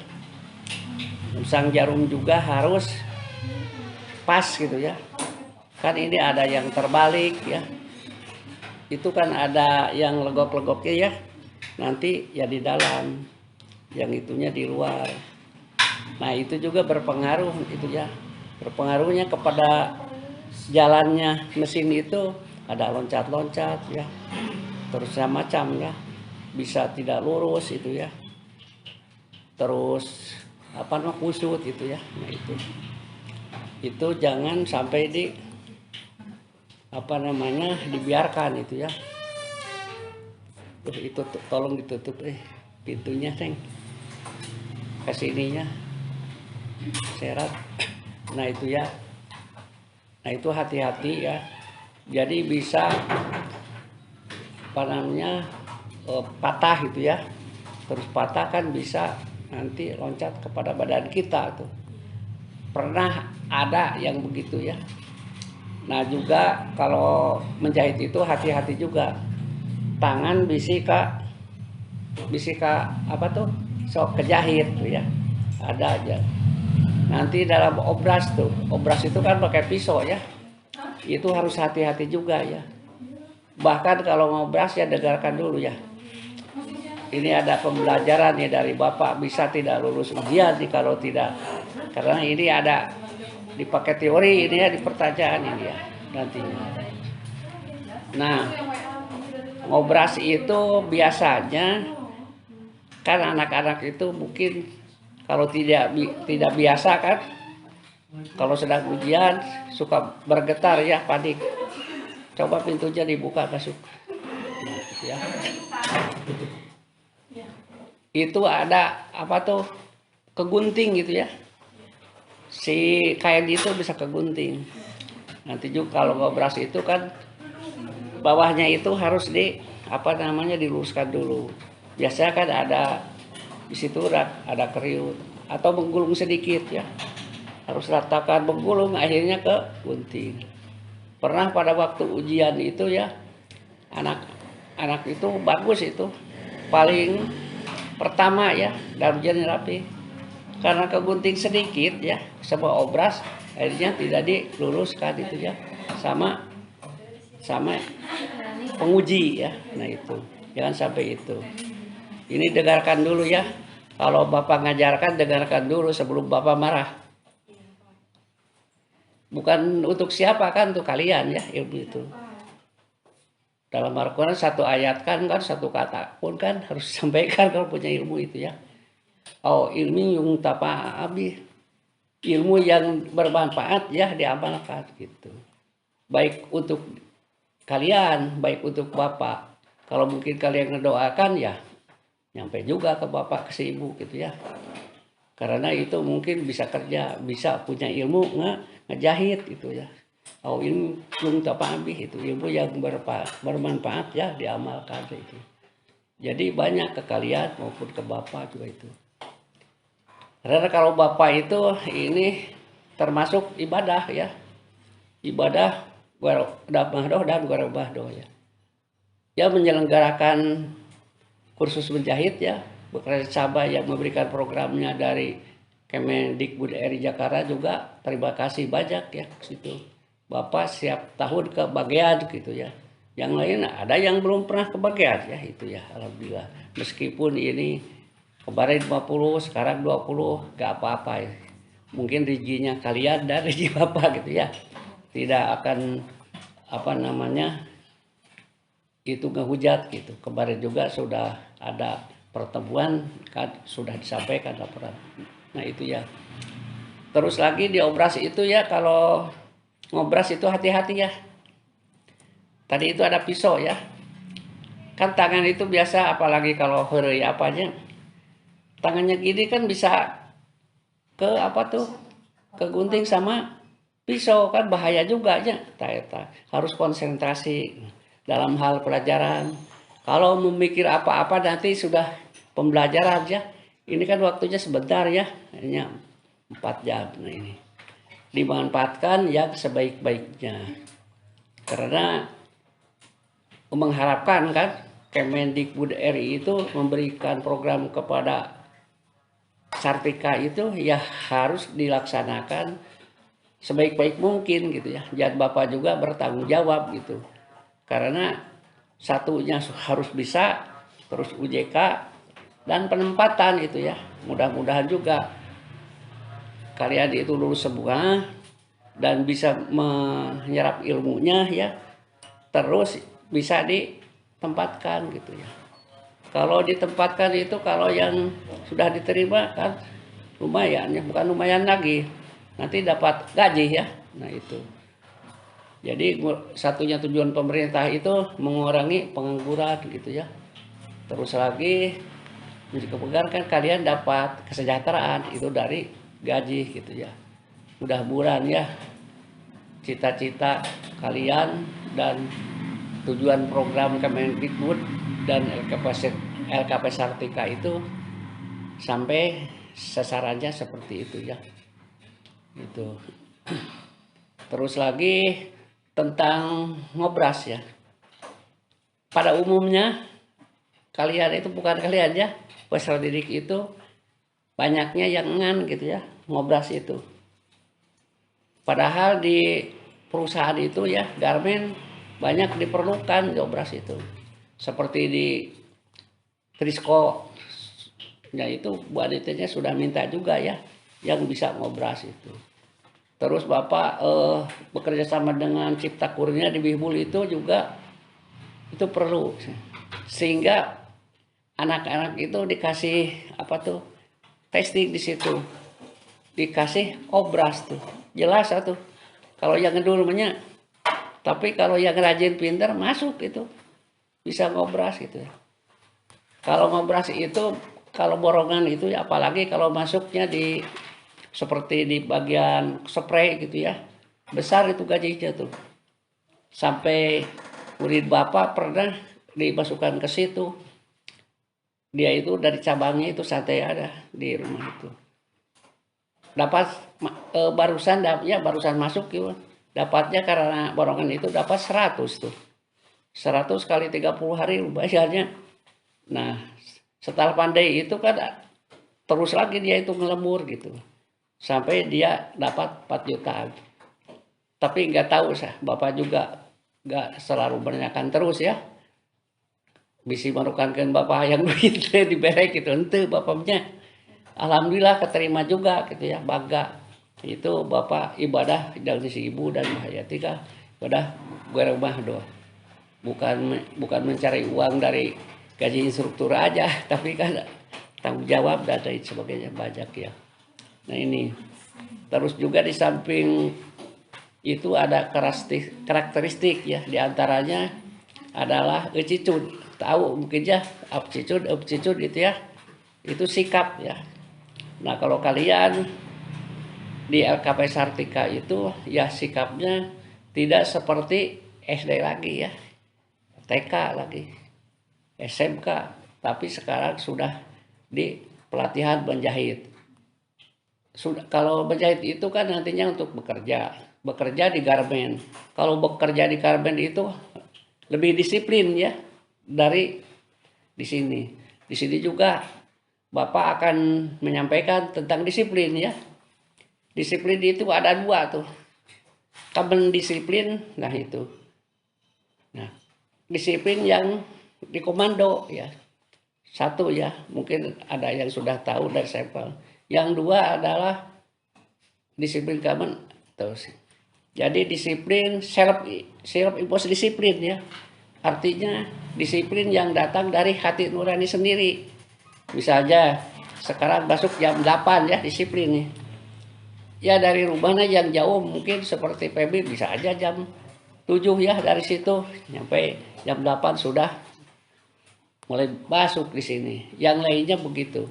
Musang jarum juga harus pas gitu ya. Kan ini ada yang terbalik ya. Itu kan ada yang legok-legoknya ya. Nanti ya di dalam, yang itunya di luar. Nah itu juga berpengaruh itu ya. Berpengaruhnya kepada jalannya mesin itu, ada loncat-loncat ya. Terus macam ya. Bisa tidak lurus itu ya. Terus apa namanya kusut itu ya. Nah itu jangan sampai dibiarkan itu ya. Itu tolong ditutup pintunya Seng, kesininya serat. Nah itu ya, nah itu hati-hati ya. Jadi bisa patah gitu ya. Terus patah kan bisa nanti loncat kepada badan kita tuh. Pernah ada yang begitu ya. Nah juga kalau menjahit itu hati-hati juga. Tangan bisika apa tuh sok kejahit tuh ya. Ada aja. Nanti dalam obras itu kan pakai pisau ya. Itu harus hati-hati juga ya. Bahkan kalau ngobras ya dengarkan dulu ya. Ini ada pembelajaran ya dari Bapak, bisa tidak lulus ujian nih kalau tidak. Karena ini ada dipakai teori ini ya di pertanyaan ini ya nantinya. Nah, ngobras itu biasanya kan anak-anak itu mungkin kalau tidak biasa kan, kalau sedang ujian suka bergetar ya, panik. Coba pintunya dibuka masuk. Ya. Itu ada apa tuh kegunting gitu ya. Si kain itu bisa kegunting. Nanti juga kalau ngobras itu kan bawahnya itu harus diluruskan dulu. Biasanya kan ada di situ ada kriut atau menggulung sedikit ya. Harus ratakan menggulung akhirnya ke gunting. Pernah pada waktu ujian itu ya anak itu bagus itu paling pertama ya dalam ujian rapi. Karena kegunting sedikit ya sama obras akhirnya tidak diluruskan itu ya sama penguji ya. Nah itu jangan sampai itu. Ini dengarkan dulu ya. Kalau Bapak ngajarkan dengarkan dulu sebelum Bapak marah. Bukan untuk siapa kan, untuk kalian ya ilmu itu. Dalam Al-Quran satu ayat kan satu kata pun kan harus disampaikan kalau punya ilmu itu ya. Oh ilmi yung tapa abi, ilmu yang bermanfaat ya diamalkan gitu. Baik untuk kalian, baik untuk Bapak. Kalau mungkin kalian ngedoakan ya nyampe juga ke Bapak, ke si Ibu gitu ya. Karena itu mungkin bisa kerja, bisa punya ilmu ngejahit gitu ya. Oh ilmu yung tapa abi itu ilmu yang bermanfaat ya diamalkan itu. Jadi banyak ke kalian maupun ke Bapak juga itu. Karena kalau Bapak itu ini termasuk ibadah ya. Ibadah Bahdoh dan Bahdoh ya. Ya menyelenggarakan kursus menjahit ya. Bekerja sama yang memberikan programnya dari Kemendikbud RI Jakarta juga terima kasih banyak ya ke situ. Bapak siap tahun kebagian gitu ya. Yang lain ada yang belum pernah kebagian ya itu ya alhamdulillah. Meskipun ini kemarin 50 sekarang 20 gak apa-apa ya. Mungkin rezekinya kalian dan rezeki Bapak gitu ya. Tidak akan itu ngehujat gitu. Kemarin juga sudah ada pertemuan kan sudah disampaikan laporan. Nah itu ya. Terus lagi di obras itu ya kalau ngobras itu hati-hati ya. Tadi itu ada pisau ya. Kan tangan itu biasa apalagi kalau hari apanya. Tangannya gini kan bisa ke gunting sama pisau kan bahaya juga ya. Harus konsentrasi dalam hal pelajaran. Kalau memikir apa-apa nanti sudah pembelajaran ya. Ini kan waktunya sebentar ya. Hanya 4 jam. Nah ini. Dimanfaatkan yang sebaik-baiknya. Karena mengharapkan kan Kemendikbud RI itu memberikan program kepada Sartika itu ya harus dilaksanakan sebaik-baik mungkin gitu ya. Dan Bapak juga bertanggung jawab gitu. Karena satunya harus bisa, terus UJK dan penempatan itu ya. Mudah-mudahan juga kalian itu lulus semua dan bisa menyerap ilmunya ya. Terus bisa ditempatkan gitu ya. Kalau ditempatkan itu kalau yang sudah diterima kan lumayan ya, bukan lumayan lagi. Nanti dapat gaji ya. Nah itu. Jadi satunya tujuan pemerintah itu mengurangi pengangguran gitu ya. Terus lagi jika kan kalian dapat kesejahteraan itu dari gaji gitu ya. Mudah-mudahan ya cita-cita kalian dan tujuan program Kemendikbud dan LKP Sartika itu sampai sasarannya seperti itu ya. Itu. Terus lagi tentang ngobras ya. Pada umumnya kalian itu bukan kalian ya, peserta didik itu banyaknya yang ngan gitu ya, ngobras itu. Padahal di perusahaan itu ya, garmen banyak diperlukan ngobras itu. Seperti di Trisco, ya itu Bu Aditnya sudah minta juga ya, yang bisa ngobras itu. Terus Bapak bekerja sama dengan Cipta Kurnia di Bihbul itu juga itu perlu. Sehingga anak-anak itu dikasih apa tuh testing di situ, dikasih obras tuh, jelas tuh. Kalau yang ngedulnya, tapi kalau yang rajin pintar masuk itu bisa ngobras gitu ya. Kalau ngobras itu kalau borongan itu ya, apalagi kalau masuknya di seperti di bagian spray gitu ya, besar itu gajinya tuh. Sampai murid Bapak pernah dimasukkan ke situ. Dia itu dari cabangnya itu santai ada di rumah itu. Dapat barusan masuk gitu. Dapatnya karena borongan itu dapat 100 tuh. 100 kali 30 hari bayarnya. Nah, setelah pandai itu kan terus lagi dia itu ngelembur gitu. Sampai dia dapat 4 juta. Tapi nggak tahu sah, Bapak juga nggak selalu menanyakan terus ya. Bisa merukankan Bapak yang begitu diberek gitu. Ente Bapaknya. Alhamdulillah keterima juga gitu ya, bangga. Itu Bapak ibadah dan si Ibu dan Hayati kah ibadah gue rumah doa. Bukan mencari uang dari gaji instruktur aja, tapi kan tanggung jawab dan lain sebagainya banyak ya. Nah ini terus juga di samping itu ada karakteristik ya, diantaranya adalah attitude. Tahu mungkin ya aptitude gitu ya, itu sikap ya. Nah kalau kalian di LKP Sartika itu ya sikapnya tidak seperti SD lagi ya, TK lagi, SMK, tapi sekarang sudah di pelatihan menjahit. Sudah, kalau menjahit itu kan nantinya untuk bekerja di garmen. Kalau bekerja di garmen itu lebih disiplin ya dari di sini. Di sini juga Bapak akan menyampaikan tentang disiplin ya. Disiplin itu ada 2 tuh. Kabel disiplin, nah itu. Nah, disiplin yang di komando ya. 1 ya, mungkin ada yang sudah tahu dari sampel. Yang 2 adalah disiplin kabel terus. Jadi disiplin self imposed disiplin ya. Artinya disiplin yang datang dari hati nurani sendiri. Misalnya sekarang masuk jam 8 ya disiplin nih. Ya dari rumahnya yang jauh mungkin seperti PB bisa aja jam 7 ya dari situ sampai jam 8 sudah mulai masuk di sini. Yang lainnya begitu.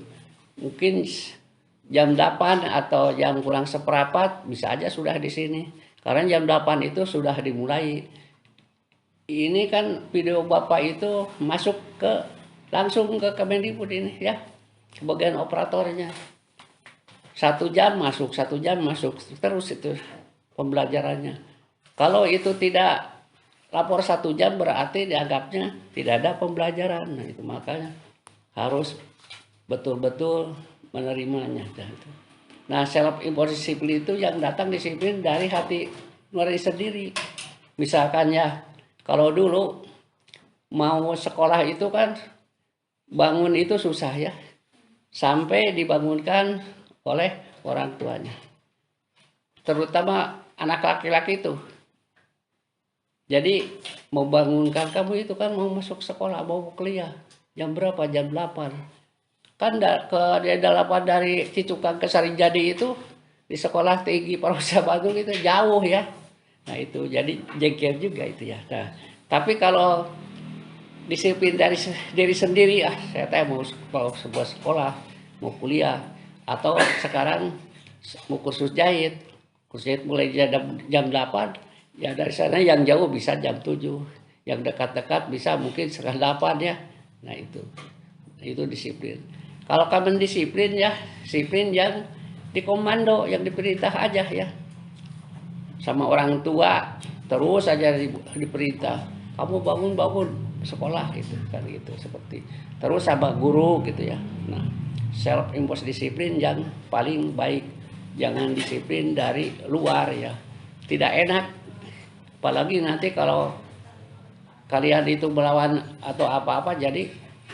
Mungkin jam 8 atau jam kurang seperempat bisa aja sudah di sini. Karena jam 8 itu sudah dimulai. Ini kan video Bapak itu masuk langsung ke Kemendikbud ini ya, ke bagian operatornya. 1 jam masuk terus itu pembelajarannya. Kalau itu tidak lapor 1 jam berarti dianggapnya tidak ada pembelajaran. Nah itu makanya harus betul-betul menerimanya. Nah, self imposed disiplin itu yang datang disiplin dari hati nurani sendiri. Misalkan ya, kalau dulu mau sekolah itu kan bangun itu susah ya, sampai dibangunkan oleh orang tuanya, terutama anak laki-laki itu. Jadi mau bangunkan kamu itu kan mau masuk sekolah, mau kuliah, jam berapa? Jam 8. Kan ke 8 dari Cicukang ke Sarijadi itu di sekolah tinggi Parusia Bandung itu jauh ya. Nah itu jadi jengkel juga itu ya. Nah, tapi kalau disiplin dari diri sendiri, saya mau sebuah sekolah, mau kuliah, atau sekarang mau kursus jahit mulai jam 8, ya dari sana yang jauh bisa jam 7, yang dekat-dekat bisa mungkin setengah 8 ya. Nah itu disiplin. Kalau kamu disiplin ya, disiplin yang dikomando, yang diperintah aja ya. Sama orang tua terus aja diperintah. Kamu bangun sekolah gitu kan gitu, seperti terus sama guru gitu ya. Nah, self imposed disiplin yang paling baik. Jangan disiplin dari luar ya. Tidak enak. Apalagi nanti kalau kalian itu melawan atau apa-apa jadi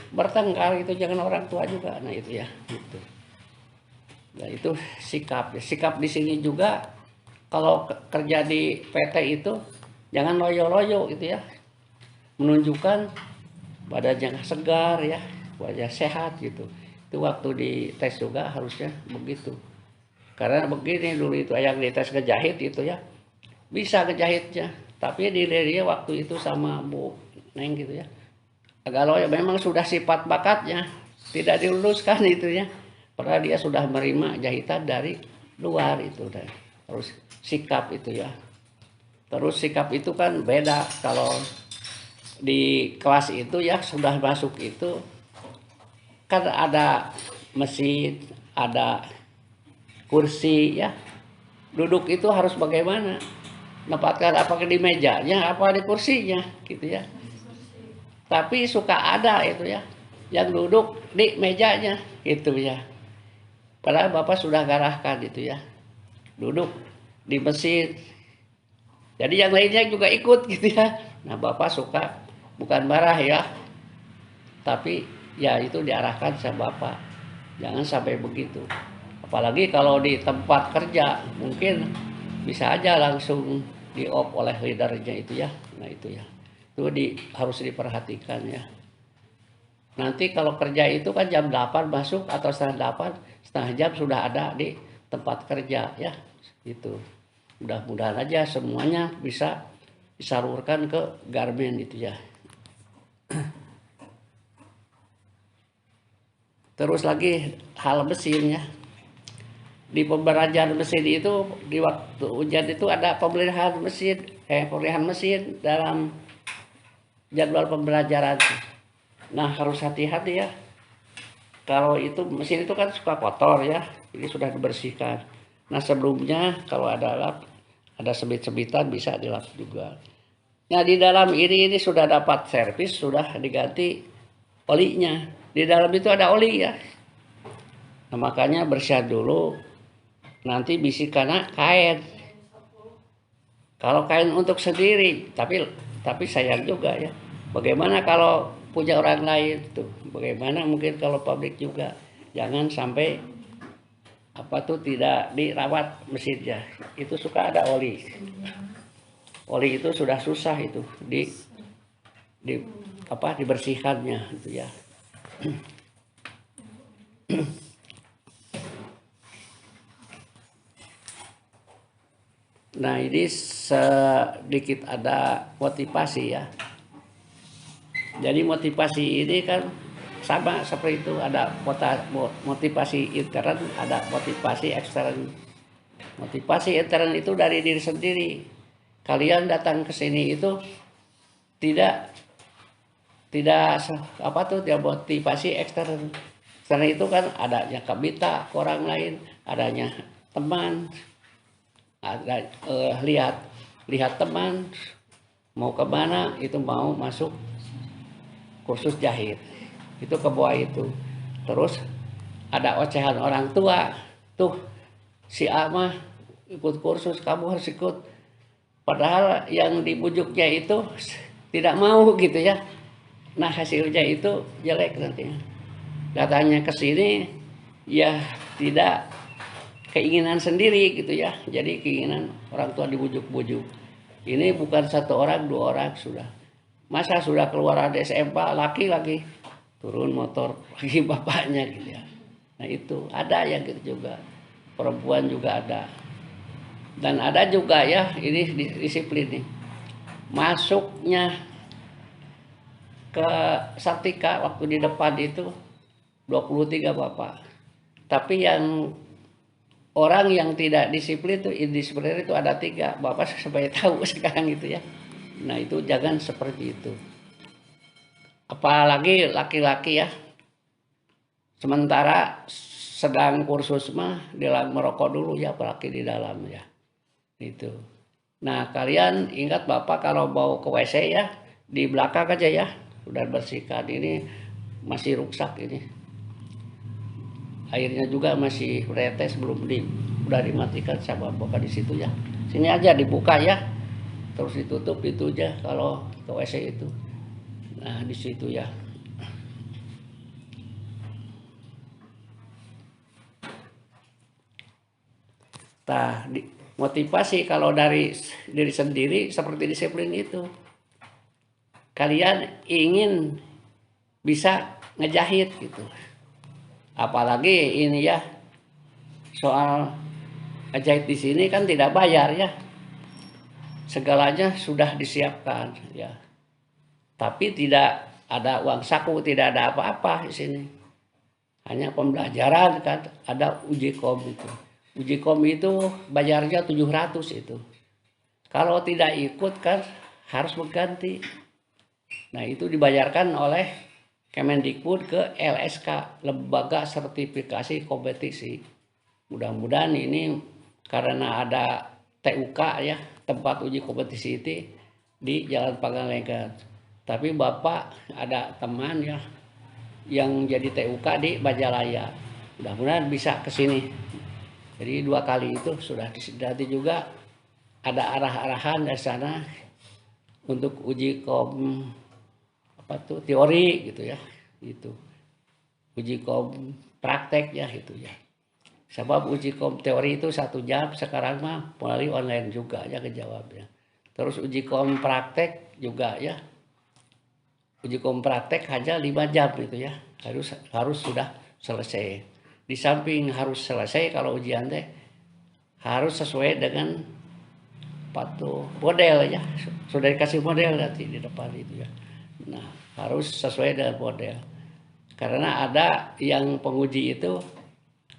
bertengkar, itu jangan orang tua juga. Nah itu ya gitu. Nah itu sikap di sini juga. Kalau kerja di PT itu jangan loyo-loyo gitu ya, menunjukkan badannya segar ya, wajah sehat gitu. Itu waktu di tes juga harusnya begitu. Karena begini dulu itu yang di tes ngejahit itu ya, bisa ngejahitnya, tapi dia waktu itu sama Bu Neng gitu ya, agak loyo, memang sudah sifat bakatnya, tidak diluluskan itu ya. Padahal dia sudah menerima jahitan dari luar itu. Terus sikap itu ya. Terus sikap itu kan beda kalau di kelas itu ya, sudah masuk itu kan ada mesin, ada kursi ya. Duduk itu harus bagaimana? Menempatkan apakah di mejanya apa di kursinya gitu ya. Tapi suka ada itu ya, yang duduk di mejanya gitu ya. Padahal Bapak sudah garahkan itu ya, duduk di mesin. Jadi yang lainnya juga ikut gitu ya. Nah Bapak suka bukan marah ya, tapi ya itu diarahkan sama Bapak. Jangan sampai begitu. Apalagi kalau di tempat kerja mungkin bisa aja langsung di-off oleh leadernya itu ya. Nah itu ya. Itu harus diperhatikan ya. Nanti kalau kerja itu kan jam 8 masuk atau setengah 8, setengah jam sudah ada di tempat kerja ya. Itu mudah-mudahan aja semuanya bisa disalurkan ke garmen itu ya. Terus lagi hal mesin ya. Di pembelajaran mesin itu di waktu ujian itu ada pemeliharaan mesin dalam jadwal pembelajaran. Nah harus hati-hati ya. Kalau itu mesin itu kan suka kotor ya, ini sudah dibersihkan. Nah sebelumnya kalau ada sebit-sebitan bisa dilap juga. Nah di dalam ini sudah dapat servis, sudah diganti olinya. Di dalam itu ada oli ya. Nah makanya bersihan dulu. Nanti bisa kena kain. Kalau kain untuk sendiri, tapi sayang juga ya. Bagaimana kalau punya orang lain tuh? Bagaimana mungkin kalau pabrik juga? Jangan sampai tidak dirawat mesinnya. Itu suka ada oli. Oli itu sudah susah itu dibersihkannya itu ya. Nah ini sedikit ada motivasi ya. Jadi motivasi ini kan sama seperti itu, ada motivasi intern, ada motivasi ekstern. Motivasi intern itu dari diri sendiri. Kalian datang ke sini itu tidak motivasi ekstern. Ekstern itu kan adanya kabita ke orang lain, adanya teman, ada lihat teman mau kemana, itu mau masuk kursus jahit, itu ke bawah itu. Terus ada ocehan orang tua, tuh si A mah ikut kursus, kamu harus ikut. Padahal yang dibujuknya itu tidak mau gitu ya. Nah hasilnya itu jelek nantinya. Datangnya ke sini ya tidak keinginan sendiri gitu ya. Jadi keinginan orang tua dibujuk-bujuk. Ini bukan 1 orang, 2 orang sudah. Masa sudah keluar ada SMA laki-laki turun motor lagi bapaknya gitu ya. Nah itu ada yang gitu juga. Perempuan juga ada. Dan ada juga ya ini disiplin nih. Masuknya ke Sartika waktu di depan itu 23 bapak. Tapi yang orang yang tidak disiplin itu indisipliner itu ada 3. Bapak supaya tahu sekarang itu ya. Nah itu jangan seperti itu. Apalagi laki-laki ya. Sementara sedang kursus mah dalam merokok dulu ya, apalagi di dalam ya. Itu. Nah kalian ingat Bapak kalau mau ke WC ya di belakang aja ya. Sudah bersihkan, ini masih rusak ini. Airnya juga masih retes udah dimatikan sama Bapak di situ ya. Sini aja dibuka ya. Terus ditutup itu aja kalau ke WC itu. Nah di situ ya. Nah, motivasi kalau dari diri sendiri seperti disiplin itu. Kalian ingin bisa ngejahit gitu. Apalagi ini ya soal ngejahit di sini kan tidak bayar ya. Segalanya sudah disiapkan ya. Tapi tidak ada uang saku, tidak ada apa-apa di sini. Hanya pembelajaran kan, ada uji kom itu. Uji kom itu bayarnya 700 itu. Kalau tidak ikut kan harus mengganti. Nah itu dibayarkan oleh Kemendikbud ke LSK, Lembaga Sertifikasi Kompetisi. Mudah-mudahan ini karena ada TUK ya, tempat uji kompetisi itu di Jalan Pangalengan. Tapi Bapak ada teman ya yang jadi TUK di Majalaya. Mudah-mudahan bisa ke sini. Jadi 2 kali itu sudah disedati juga ada arah-arahan dari sana untuk uji kom teori gitu ya. Itu. Uji kom praktek ya itu ya. Sebab uji kom teori itu 1 jam, sekarang mah melalui online juga ya kejawabnya. Terus uji kom praktek juga ya. Uji kom praktek hanya 5 jam gitu ya. Harus sudah selesai. Di samping harus selesai kalau ujian teh harus sesuai dengan model ya. Sudah dikasih model nanti di depan itu ya. Nah, harus sesuai dengan model. Karena ada yang penguji itu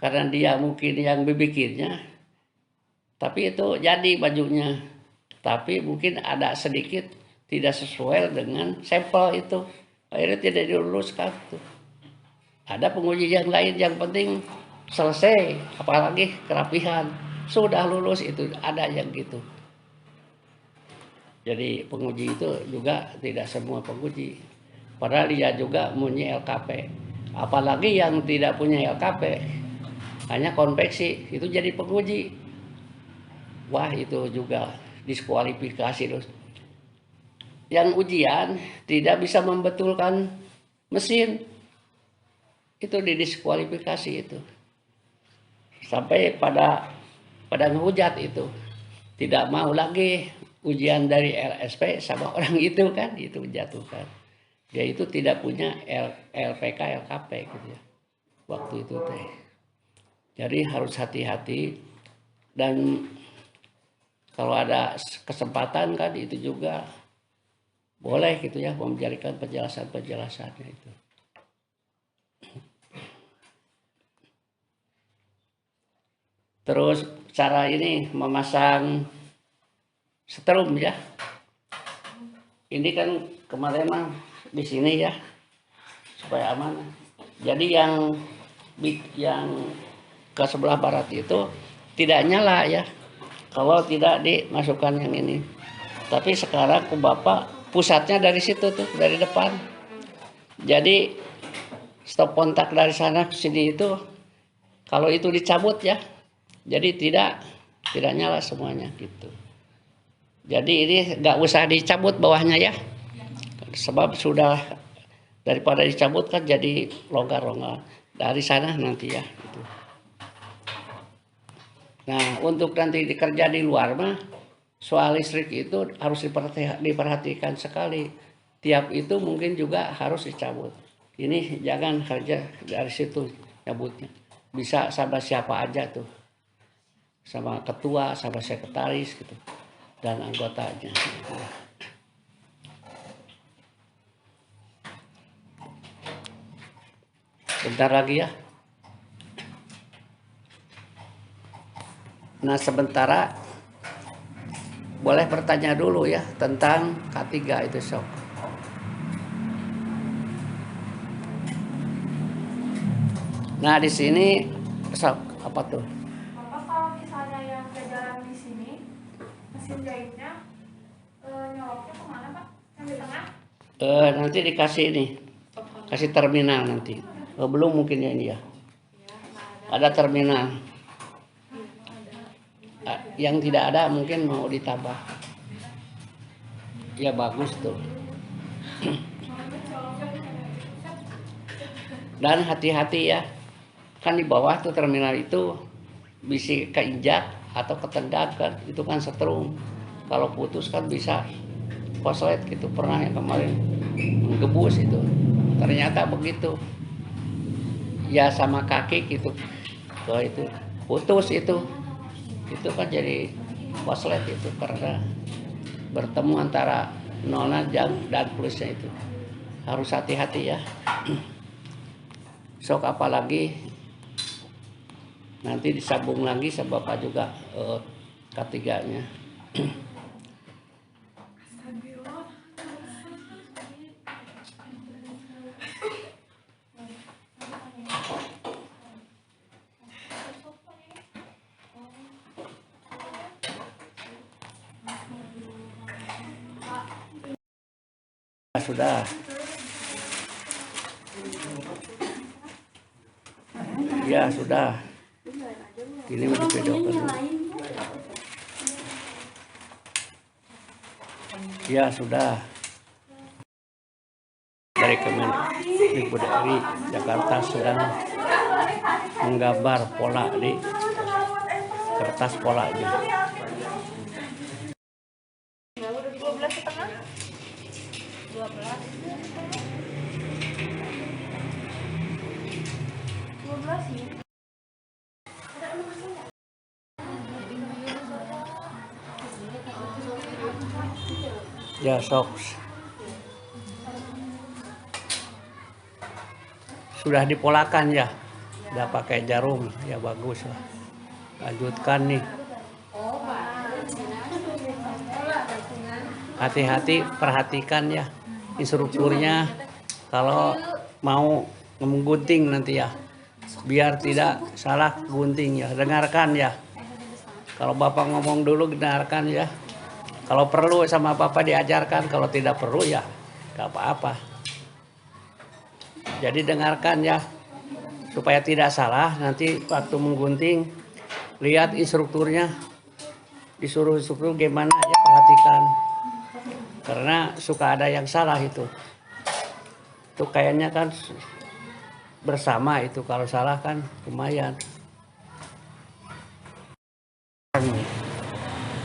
karena dia mungkin yang bikinnya, tapi itu jadi bajunya. Tapi mungkin ada sedikit tidak sesuai dengan sampel itu. Akhirnya tidak diluluskan tuh. Ada penguji yang lain yang penting selesai, apalagi kerapihan. Sudah lulus itu ada yang gitu. Jadi penguji itu juga tidak semua penguji. Padahal dia juga punya LKP. Apalagi yang tidak punya LKP, hanya konveksi, itu jadi penguji. Wah itu juga diskualifikasi terus. Yang ujian tidak bisa membetulkan mesin, itu didiskualifikasi itu. Sampai pada ngehujat itu. Tidak mau lagi ujian dari LSP sama orang itu kan, itu jatuhkan. Dia itu tidak punya LPK, LKP gitu ya. Waktu itu teh. Jadi harus hati-hati dan kalau ada kesempatan kan itu juga boleh gitu ya memberikan penjelasan-penjelasannya itu. Terus cara ini memasang setrum ya. Ini kan kemarin mah di sini ya supaya aman. Jadi yang ke sebelah barat itu tidak nyala ya kalau tidak dimasukkan yang ini. Tapi sekarang ke Bapak pusatnya dari situ tuh, dari depan. Jadi stop kontak dari sana ke sini itu Kalau itu dicabut ya, jadi tidak nyala semuanya gitu. Jadi ini nggak usah dicabut bawahnya ya, sebab sudah daripada dicabut kan jadi longgar-longgar dari sana nanti ya. Gitu. Nah untuk nanti dikerja di luar mah soal listrik itu harus diperhatikan sekali. Tiap itu mungkin juga harus dicabut. Ini jangan kerja dari situ cabutnya. Bisa sama siapa aja tuh, sama ketua, sama sekretaris gitu, dan anggotanya. Bentar lagi ya. Nah sementara boleh bertanya dulu ya tentang K3 itu sok. Nah di sini sok apa tuh? Bapak kalau misalnya yang jajaran di sini mesin jahitnya nyoloknya kemana Pak? Yang di tengah? Nanti dikasih ini, kasih terminal nanti. Belum mungkin ya ini ya. Ada terminal. Yang tidak ada mungkin mau ditambah. Ya bagus tuh. Dan hati-hati ya. Kan di bawah tuh terminal itu bisa keinjak atau ketendang kan, itu kan setrum. Kalau putus kan bisa koslet gitu, pernah yang kemarin menggebus itu. Ternyata begitu. Ya sama kaki gitu. Kalau itu putus itu kan jadi koslet itu karena bertemu antara nolnya dan plusnya itu. Harus hati-hati ya. Sok apalagi nanti disambung lagi sama Bapak juga K3-nya. Sudah. Ya sudah. Ini udah dipedokan. Ya sudah. Dari Kemendikbud RI Jakarta sedang menggambar pola di kertas polanya. Udah 12,5. 12 sih. Ya sok. Sudah dipolakan ya. Udah pakai jarum ya bagus lah. Lanjutkan nih. Hati-hati perhatikan ya instrukturnya kalau mau menggunting nanti ya. Biar tidak salah gunting ya. Dengarkan ya. Kalau Bapak ngomong dulu dengarkan ya. Kalau perlu sama Bapak diajarkan, kalau tidak perlu ya gak apa-apa. Jadi dengarkan ya, supaya tidak salah nanti waktu menggunting, lihat instrukturnya, disuruh instruktur gimana ya perhatikan. Karena suka ada yang salah itu. Itu kayaknya kan bersama itu, kalau salah kan lumayan.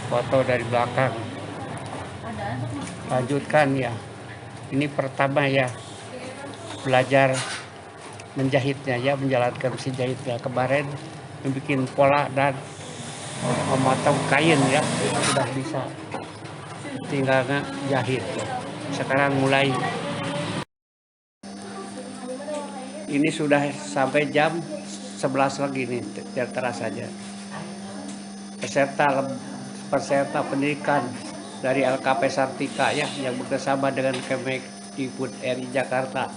Foto dari belakang. Lanjutkan ya. Ini pertama ya, belajar menjahitnya ya, menjalankan mesin jahitnya. Kemarin membuat pola dan memotong kain ya, sudah bisa. Tinggal jahit. Sekarang mulai. Ini sudah sampai jam 11 lagi nih, terasa saja. Peserta pendidikan dari LKP Sartika ya yang bekerjasama dengan Kemendikbud RI Jakarta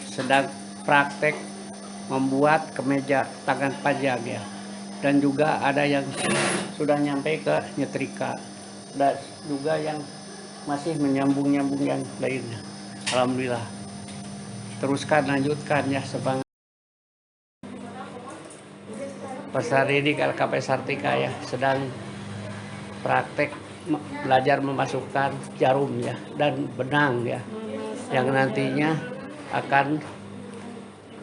sedang praktek membuat kemeja tangan panjang ya, dan juga ada yang sudah nyampe ke nyetrika dan juga yang masih menyambung yang lainnya. Alhamdulillah, teruskan lanjutkan ya, semangat. Pas hari ini LKP Sartika ya sedang praktek belajar memasukkan jarum ya dan benang ya yang nantinya akan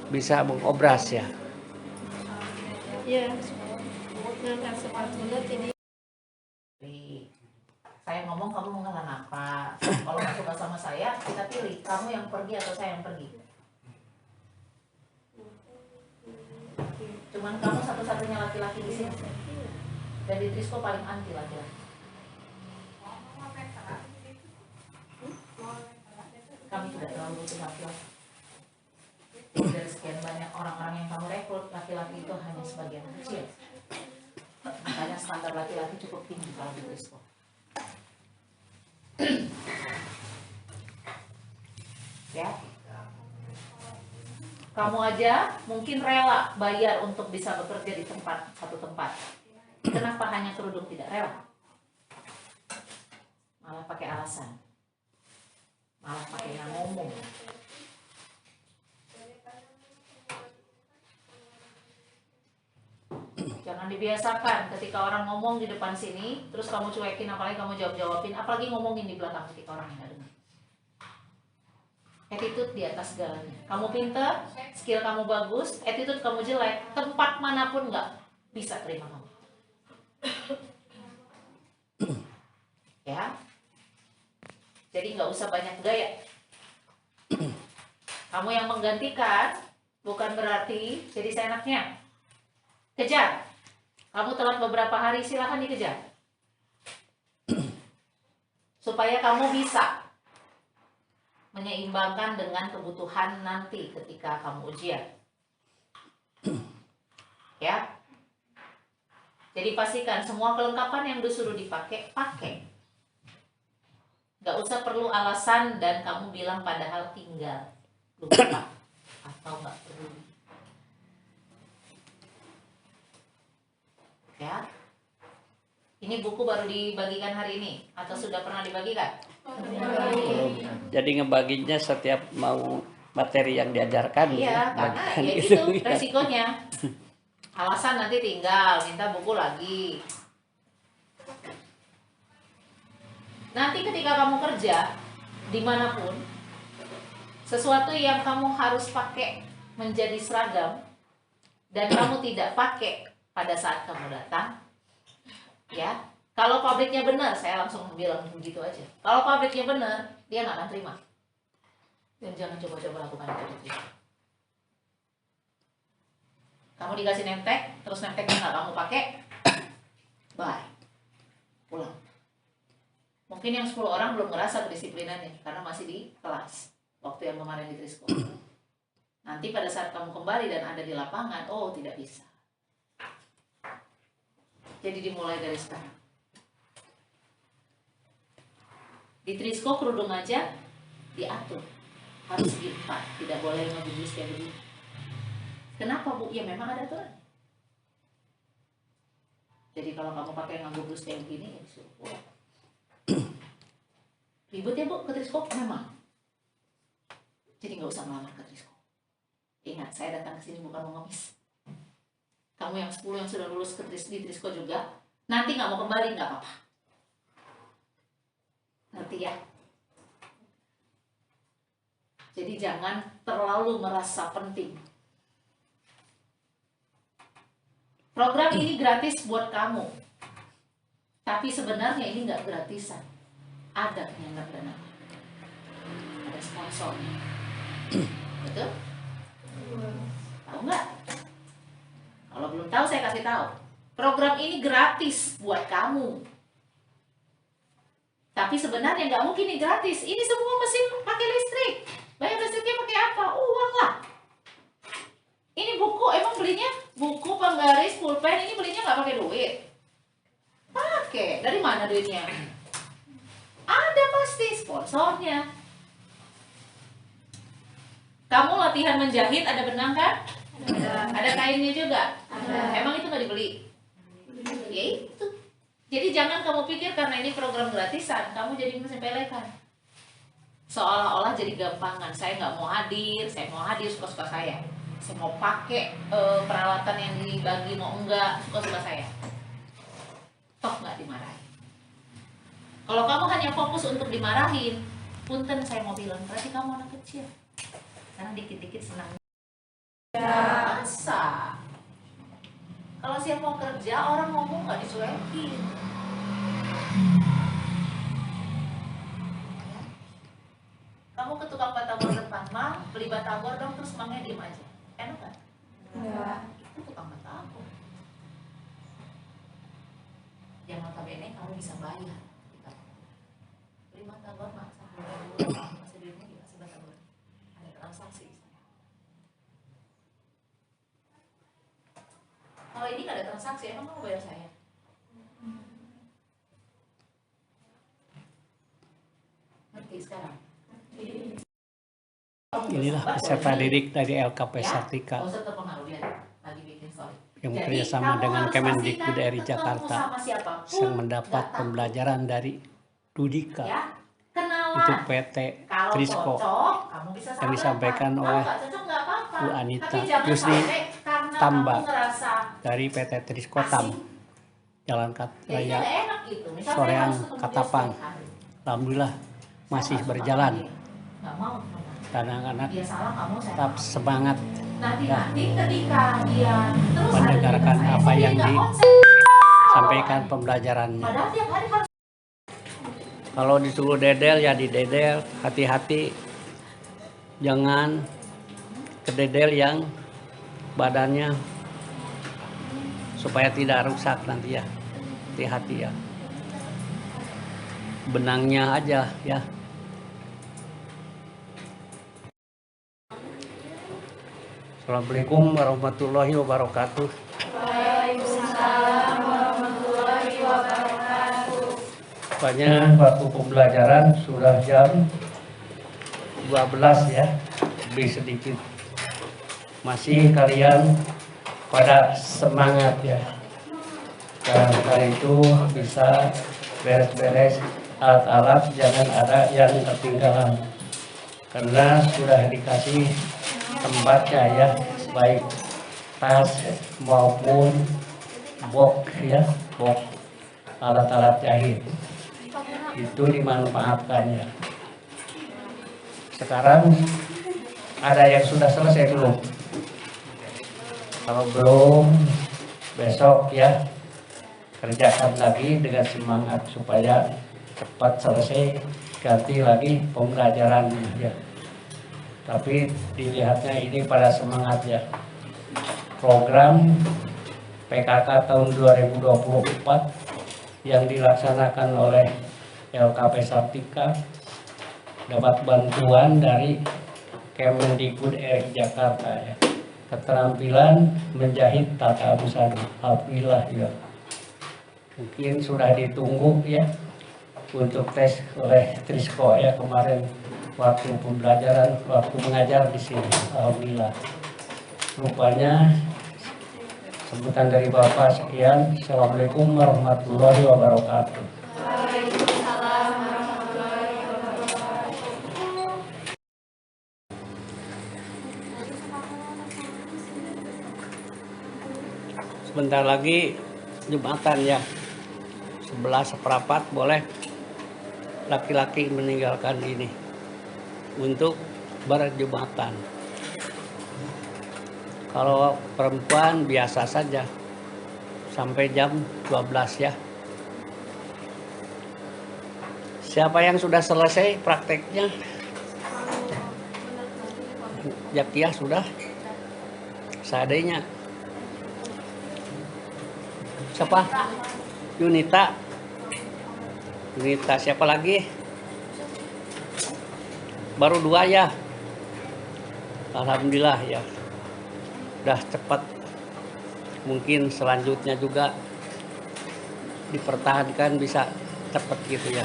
bisa mengobras ya. Iya. Ngangkat sepatu jadi. Saya ngomong kamu mengenal apa? Kalau nggak suka sama saya, kita pilih kamu yang pergi atau saya yang pergi. Cuman kamu satu-satunya laki-laki di sini. Dan di Trisco paling anti laki-laki. Kami tidak terlalu butuh laki-laki. Dari sekian banyak orang-orang yang kamu rekrut, laki-laki itu hanya sebagian kecil. Makanya standar laki-laki cukup tinggi kalau di Trisco. Ya, kamu aja mungkin rela bayar untuk bisa bekerja di satu tempat. Kenapa hanya kerudung tidak rela? Malah pakai alasan, malah pakai ngomong. Jangan dibiasakan ketika orang ngomong di depan sini, terus kamu cuekin, apalagi kamu jawab-jawabin, apalagi ngomongin di belakang ketika orang nggak dengar. Attitude di atas segalanya. Kamu pintar, skill kamu bagus, attitude kamu jelek, tempat manapun nggak bisa terima kamu. Ya, jadi nggak usah banyak gaya. Kamu yang menggantikan bukan berarti jadi seenaknya. Kejar. Kamu telat beberapa hari, silakan dikejar. Supaya kamu bisa menyeimbangkan dengan kebutuhan nanti ketika kamu ujian. Ya. Jadi pastikan semua kelengkapan yang disuruh dipakai, pakai. Gak usah perlu alasan dan kamu bilang padahal tinggal. Lupa atau gak perlu. Ya. Ini buku baru dibagikan hari ini atau sudah pernah dibagikan? Jadi ngebaginya setiap mau materi yang diajarkan. Iya, karena ya gitu, itu resikonya. Alasan nanti tinggal minta buku lagi. Nanti ketika kamu kerja dimanapun, sesuatu yang kamu harus pakai menjadi seragam dan kamu tidak pakai pada saat kamu datang, ya. Kalau pabriknya benar, saya langsung bilang begitu aja. Kalau pabriknya benar, dia nggak akan terima. Dan jangan coba-coba lakukan itu. Kamu dikasih nemtek, terus nemteknya nggak kamu pakai, bye, pulang. Mungkin yang 10 orang belum ngerasa kedisiplinannya karena masih di kelas waktu yang kemarin di Trisco. Nanti pada saat kamu kembali dan ada di lapangan, oh tidak bisa. Jadi dimulai dari sekarang. Di Trisco kerudung aja diatur, harus segi 4, tidak boleh ngebungkus kayak begini. Kenapa Bu? Ya memang ada aturan. Jadi kalau kamu pakai ngebungkus kayak begini, ya disuruh pulang. Ribet ya Bu ke Trisco? Memang. Jadi nggak usah melamar ke Trisco. Ingat, saya datang ke sini bukan mau ngemis. Kamu yang 10 yang sudah lulus ke Trisco juga, nanti nggak mau kembali nggak apa-apa. Ngerti ya? Jadi jangan terlalu merasa penting. Program ini gratis buat kamu. Tapi sebenarnya ini nggak gratisan. Ada penyangga dana. Ada sponsornya. Betul? Tahu nggak? Kalau belum tahu saya kasih tahu. Program ini gratis buat kamu. Tapi sebenarnya nggak mungkin ini gratis. Ini semua mesin pakai listrik. Bayar listriknya pakai apa? Uang lah. Ini buku emang belinya buku penggaris pulpen ini belinya nggak pakai duit. Pakai. Dari mana duitnya? Ada pasti sponsornya. Kamu latihan menjahit ada benang kan? Ada kainnya juga. Emang itu nggak dibeli? Ya itu. Jadi jangan kamu pikir karena ini program gratisan, kamu jadi mesepelekan. Seolah-olah jadi gampangan. Saya nggak mau hadir, saya mau hadir suka-suka saya. Saya mau pakai peralatan yang dibagi mau enggak, suka saya. Toh nggak dimarahin. Kalau kamu hanya fokus untuk dimarahin, punten saya mau bilang, berarti kamu anak kecil. Karena dikit-dikit senang. Ya, masa? Kalau siap mau kerja, orang ngomong nggak dicuekin. Kamu ke tukang batagor depan, Mang, beli batagor dong, terus Mangnya diem aja. Enak kan? Enggak. Itu tukang batagor. Yang notabene kamu bisa bayar. Beli batagor, Mang, 10.000, masih duitnya dikasih batagor. Ada transaksi. Kalau ini nggak ada transaksi, emang kamu bayar saya? Ngerti sekarang? Inilah peserta didik dari LKP Sartika yang bekerjasama dengan Kemendikbud RI Jakarta yang mendapat pembelajaran dari Dudika, itu PT Trisco yang disampaikan oleh Bu Anita Yusri Tamba dari PT Trisco Tam, Jalan Raya Soreang, Katapang. Alhamdulillah masih berjalan. Anak-anak tetap semangat ya, mendengarkan apa yang disampaikan pembelajarannya. Kalau disuruh dedel ya didedel, hati-hati jangan kededel yang badannya supaya tidak rusak nanti ya, hati-hati ya, benangnya aja ya. Assalamualaikum warahmatullahi wabarakatuh. Waalaikumsalam warahmatullahi wabarakatuh. Rupanya waktu pembelajaran sudah jam 12 ya, lebih sedikit. Masih kalian pada semangat ya. Dan kali itu bisa beres-beres alat-alat, jangan ada yang ketinggalan. Karena sudah dikasih tempatnya ya, baik tas maupun box ya, box alat-alat jahit itu dimanfaatkan ya. Sekarang ada yang sudah selesai belum? Kalau belum, besok ya kerjakan lagi dengan semangat supaya cepat selesai, ganti lagi pembelajarannya ya. Tapi dilihatnya ini pada semangat ya. Program PKK tahun 2024 yang dilaksanakan oleh LKP Sartika dapat bantuan dari Kemendikbud RI Jakarta ya. Keterampilan menjahit tata busana. Alhamdulillah ya. Mungkin sudah ditunggu ya untuk tes oleh Trisco ya kemarin. Waktu pembelajaran, waktu mengajar di sini, alhamdulillah. Rupanya sebutan dari Bapak sekian. Assalamualaikum warahmatullahi wabarakatuh. Waalaikumsalam warahmatullahi wabarakatuh. Sebentar lagi Jumatan ya, 11:15 boleh laki-laki meninggalkan ini untuk berjumatan. Kalau perempuan biasa saja sampai jam 12 ya. Siapa yang sudah selesai prakteknya? Jakiah sudah? Seadanya. Siapa? Yunita. Yunita, siapa lagi? Baru 2 ya. Alhamdulillah ya. Udah cepat. Mungkin selanjutnya juga dipertahankan bisa cepat gitu ya.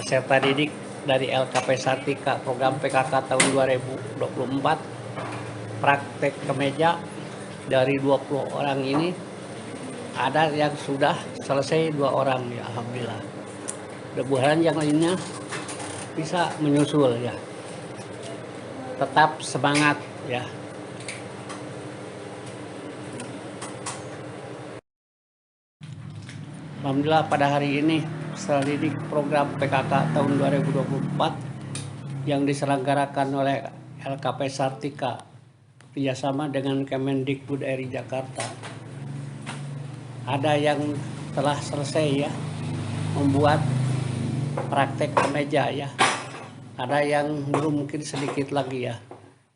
Peserta didik dari LKP Sartika program PKK tahun 2024 praktek kemeja dari 20 orang ini ada yang sudah selesai 2 orang ya, alhamdulillah. Mudah-mudahan yang lainnya bisa menyusul ya. Tetap semangat ya. Alhamdulillah pada hari ini peserta didik program PKK tahun 2024 yang diselenggarakan oleh LKP Sartika kerjasama dengan Kemendikbud RI Jakarta. Ada yang telah selesai ya membuat praktek kemeja ya. Ada yang belum, mungkin sedikit lagi ya.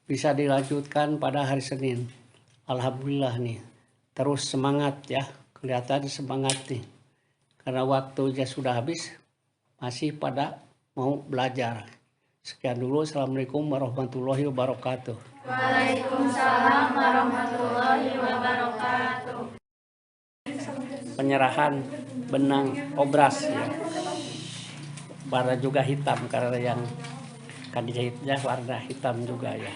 Bisa dilanjutkan pada hari Senin. Alhamdulillah nih. Terus semangat ya. Kelihatan semangat nih. Karena waktunya sudah habis, masih pada mau belajar. Sekian dulu. Assalamualaikum warahmatullahi wabarakatuh. Waalaikumsalam warahmatullahi wabarakatuh. Penyerahan benang obras ya. Warna juga hitam karena yang kan dijahitnya warna hitam juga ya.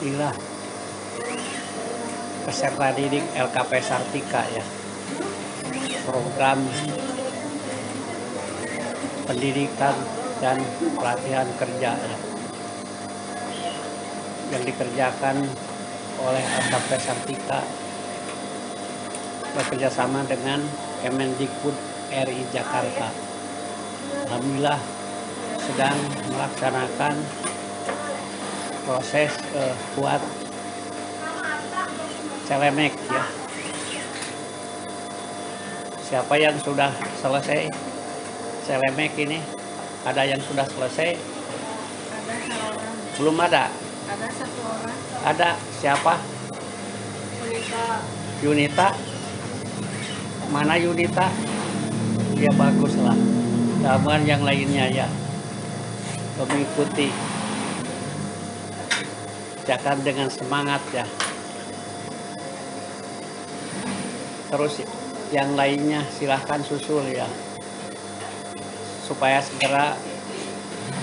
Inilah peserta didik LKP Sartika ya. Program pendidikan dan pelatihan kerja ya, yang dikerjakan oleh LKP Sartika bekerjasama dengan Kemendikbud RI Jakarta. Alhamdulillah sedang melaksanakan proses buat celemek ya. Siapa yang sudah selesai celemek ini? Ada yang sudah selesai? Ada 1 orang. Belum ada? Ada 1 orang. Ada. Siapa? Yunita. Mana Yunita? Ya baguslah. Mudah-mudahan yang lainnya ya mengikuti. Kerjakan dengan semangat ya. Terus yang lainnya silahkan susul ya. Supaya segera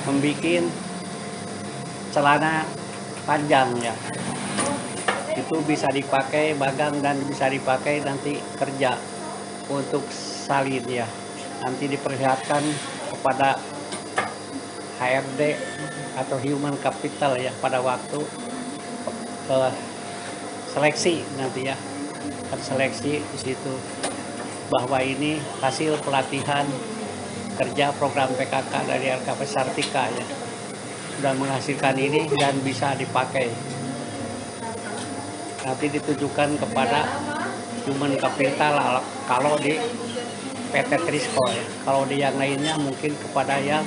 membuat celana panjang ya. Itu bisa dipakai bagang dan bisa dipakai nanti kerja untuk salin ya. Nanti diperlihatkan kepada HRD atau Human Capital ya pada waktu seleksi nanti ya. Kan seleksi di situ bahwa ini hasil pelatihan kerja program PKK dari LKP Sartika ya. Sudah menghasilkan ini dan bisa dipakai. Nanti ditujukan kepada Human Capital kalau di PT Trisco ya. Kalau di yang lainnya mungkin kepada yang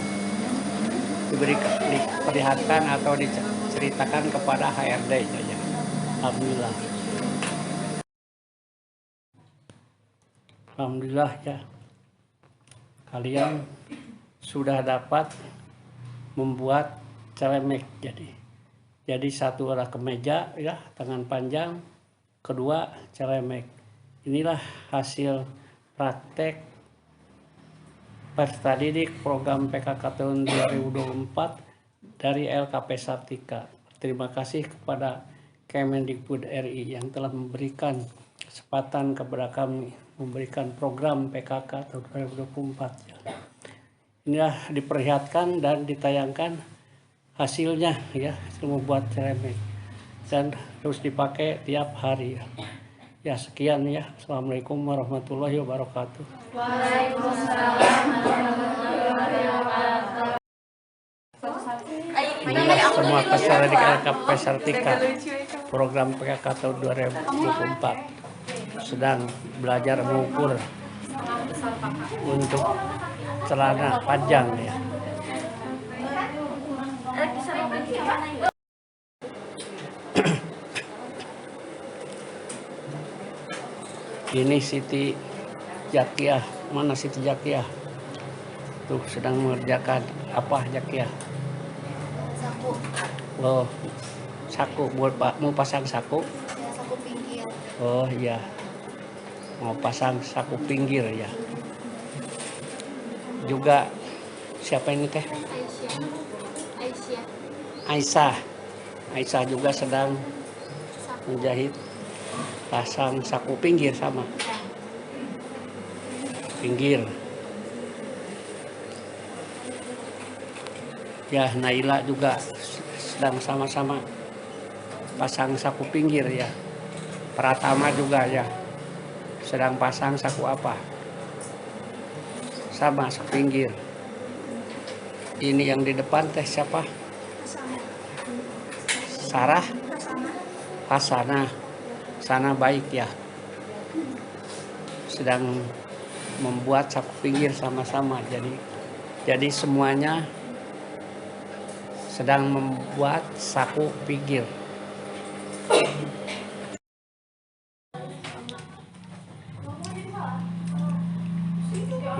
diperlihatkan atau diceritakan kepada HRD ya. Alhamdulillah. Alhamdulillah ya. Kalian sudah dapat membuat celemek jadi 1 adalah kemeja ya tangan panjang, kedua celemek. Inilah hasil praktek peserta didik program PKK tahun 2024 dari LKP Sartika. Terima kasih kepada Kemendikbud RI yang telah memberikan kesempatan kepada kami memberikan program PKK tahun 2024 ya. Inilah diperlihatkan dan ditayangkan hasilnya ya, hasil membuat celemek dan terus dipakai tiap hari ya. Ya sekian ya. Assalamualaikum warahmatullahi wabarakatuh. Waalaikumsalam warahmatullahi wabarakatuh. Semua peserta didik LKP Sartika program PKK tahun 2024 sedang belajar mengukur untuk celana panjang ya. Ini Siti Jakiah. Mana Siti Jakiah? Tuh sedang mengerjakan apa Jakiah? Saku. Oh, saku. Mau pasang saku? Ya, saku pinggir. Oh iya. Mau pasang saku pinggir ya. Juga Siapa ini teh? Aisyah. Aisyah. Aisyah juga sedang menjahit pasang saku pinggir sama. Pinggir. Ya, Naila juga sedang sama-sama pasang saku pinggir ya. Pratama juga ya. Sedang pasang saku apa? Sama saku pinggir. Ini yang di depan teh siapa? Sarah? Hasanah. Sana baik ya. Sedang membuat saku pinggir sama-sama. Jadi semuanya sedang membuat saku pinggir.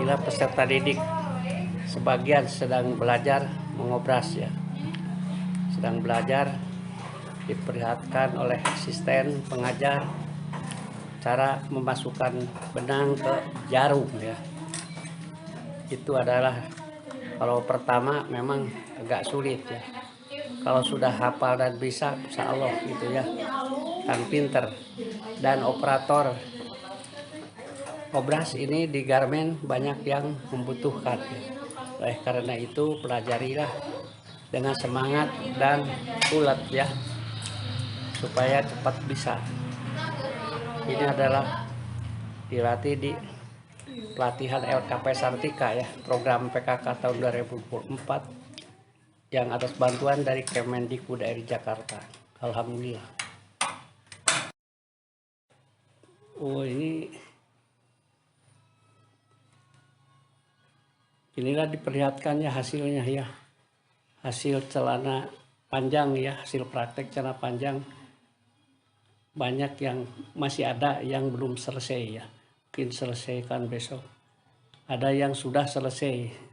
Bila peserta didik sebagian sedang belajar mengobras ya, sedang belajar diperlihatkan oleh asisten pengajar cara memasukkan benang ke jarum ya. Itu adalah kalau pertama memang agak sulit ya. Kalau sudah hafal dan bisa, insya Allah gitu ya, kan pinter. Dan operator obras ini di garmen banyak yang membutuhkan ya. Oleh karena itu pelajarilah dengan semangat dan ulet ya, supaya cepat bisa. Ini adalah dilatih di pelatihan LKP Sartika ya, program PKK tahun 2024 yang atas bantuan dari Kemendikbud RI Jakarta. Alhamdulillah. Oh, inilah diperlihatkannya hasilnya ya, hasil celana panjang ya, hasil praktek celana panjang. Banyak yang masih ada yang belum selesai ya, mungkin selesaikan besok. Ada yang sudah selesai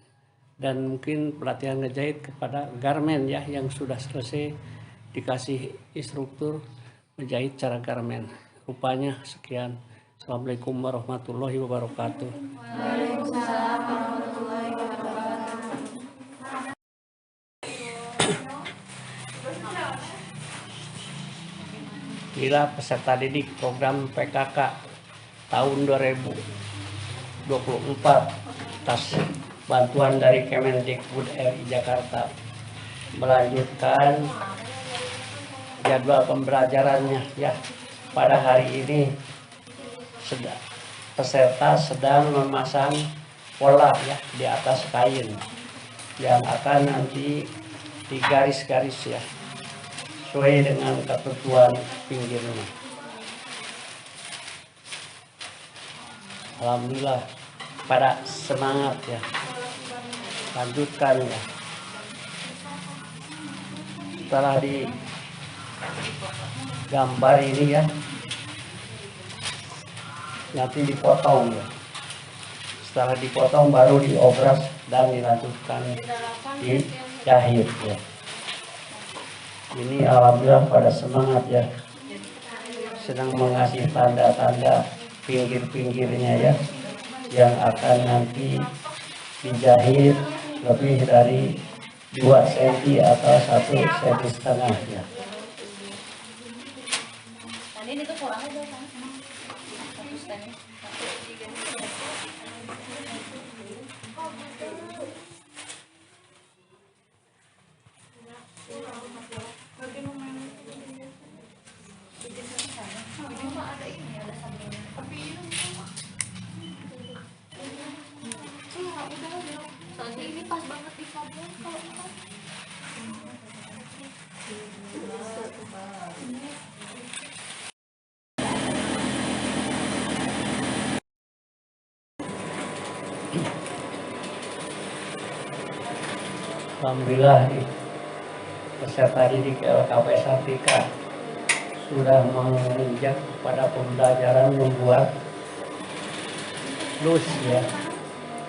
dan mungkin pelatihan ngejahit kepada garmen ya yang sudah selesai, dikasih instruktur menjahit cara garmen. Rupanya sekian. Assalamualaikum warahmatullahi wabarakatuh. Waalaikumsalam warahmatullahi wabarakatuh. Bila peserta didik program PKK tahun 2024 atas bantuan dari Kemendikbud RI Jakarta melanjutkan jadwal pembelajarannya ya. Pada hari ini peserta sedang memasang pola ya di atas kain yang akan nanti digaris-garis ya, sesuai dengan ketentuan pinggirnya. Alhamdulillah, pada semangat ya, lanjutkan ya. Setelah di gambar ini ya, nanti dipotong ya. Setelah dipotong baru diobras dan dilanjutkan dijahit ya. Ini alhamdulillah pada semangat ya, sedang mengasih tanda-tanda pinggir-pinggirnya ya, yang akan nanti dijahit lebih dari 2 cm atau 1,5 cm ya. Ini tuh kurang aja kan? Satu stand. Soalnya ini pas banget di kabel kalau pas. Alhamdulillah peserta didik LKP Sartika sudah menginjak pada pembelajaran membuat blus ya.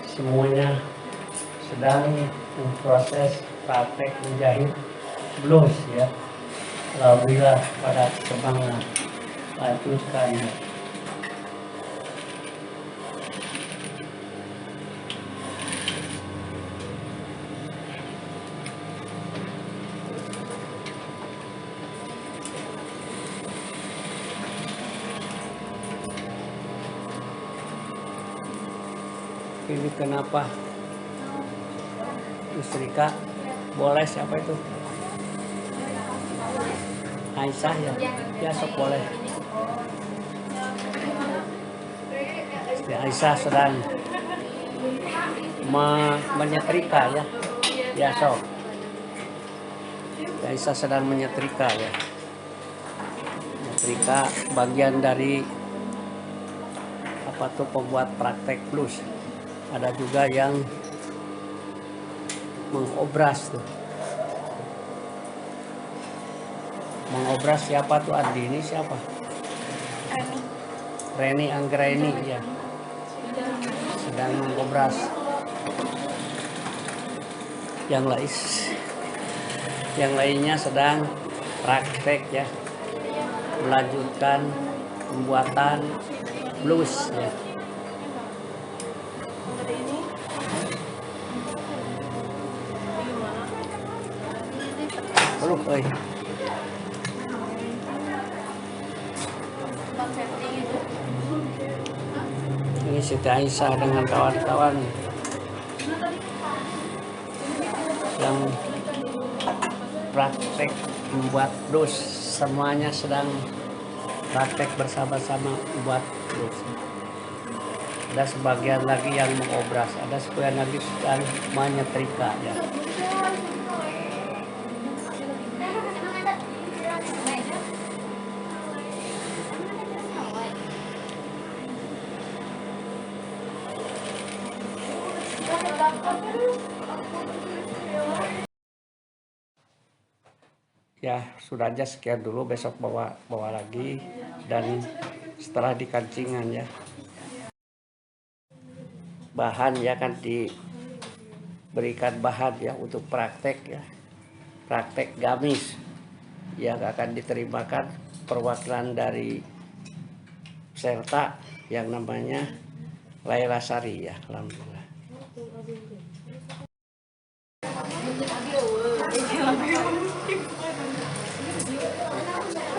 Semuanya sedang memproses praktek menjahit blus ya. Alhamdulillah pada semangat, lanjutkan ya. Ini kenapa istrika boleh siapa itu? Aisyah ya, ya sok boleh. Istri Aisyah sedang menyetrika ya, ya sok. Aisyah sedang menyetrika ya. Menyetrika bagian dari apa tuh pembuat praktek plus. Ada juga yang mengobras tuh. Mengobras siapa tuh Andi ini siapa? Reni Anggraini ya. Sedang mengobras. Yang lainnya sedang praktek ya. Melanjutkan pembuatan blues ya. Belum, ini Siti Aisyah dengan kawan-kawan yang praktek membuat blues, semuanya sedang praktek bersama-sama membuat blues. Ada sebagian lagi yang mengobras, ada sebagian lagi sedang menyetrika ya. Ya sudah aja sekian dulu, besok bawa lagi dan setelah dikancingan ya bahan ya kan diberikan bahan ya untuk praktek ya, praktek gamis yang akan diterimakan perwakilan dari peserta yang namanya Laila Sari ya. Alhamdulillah.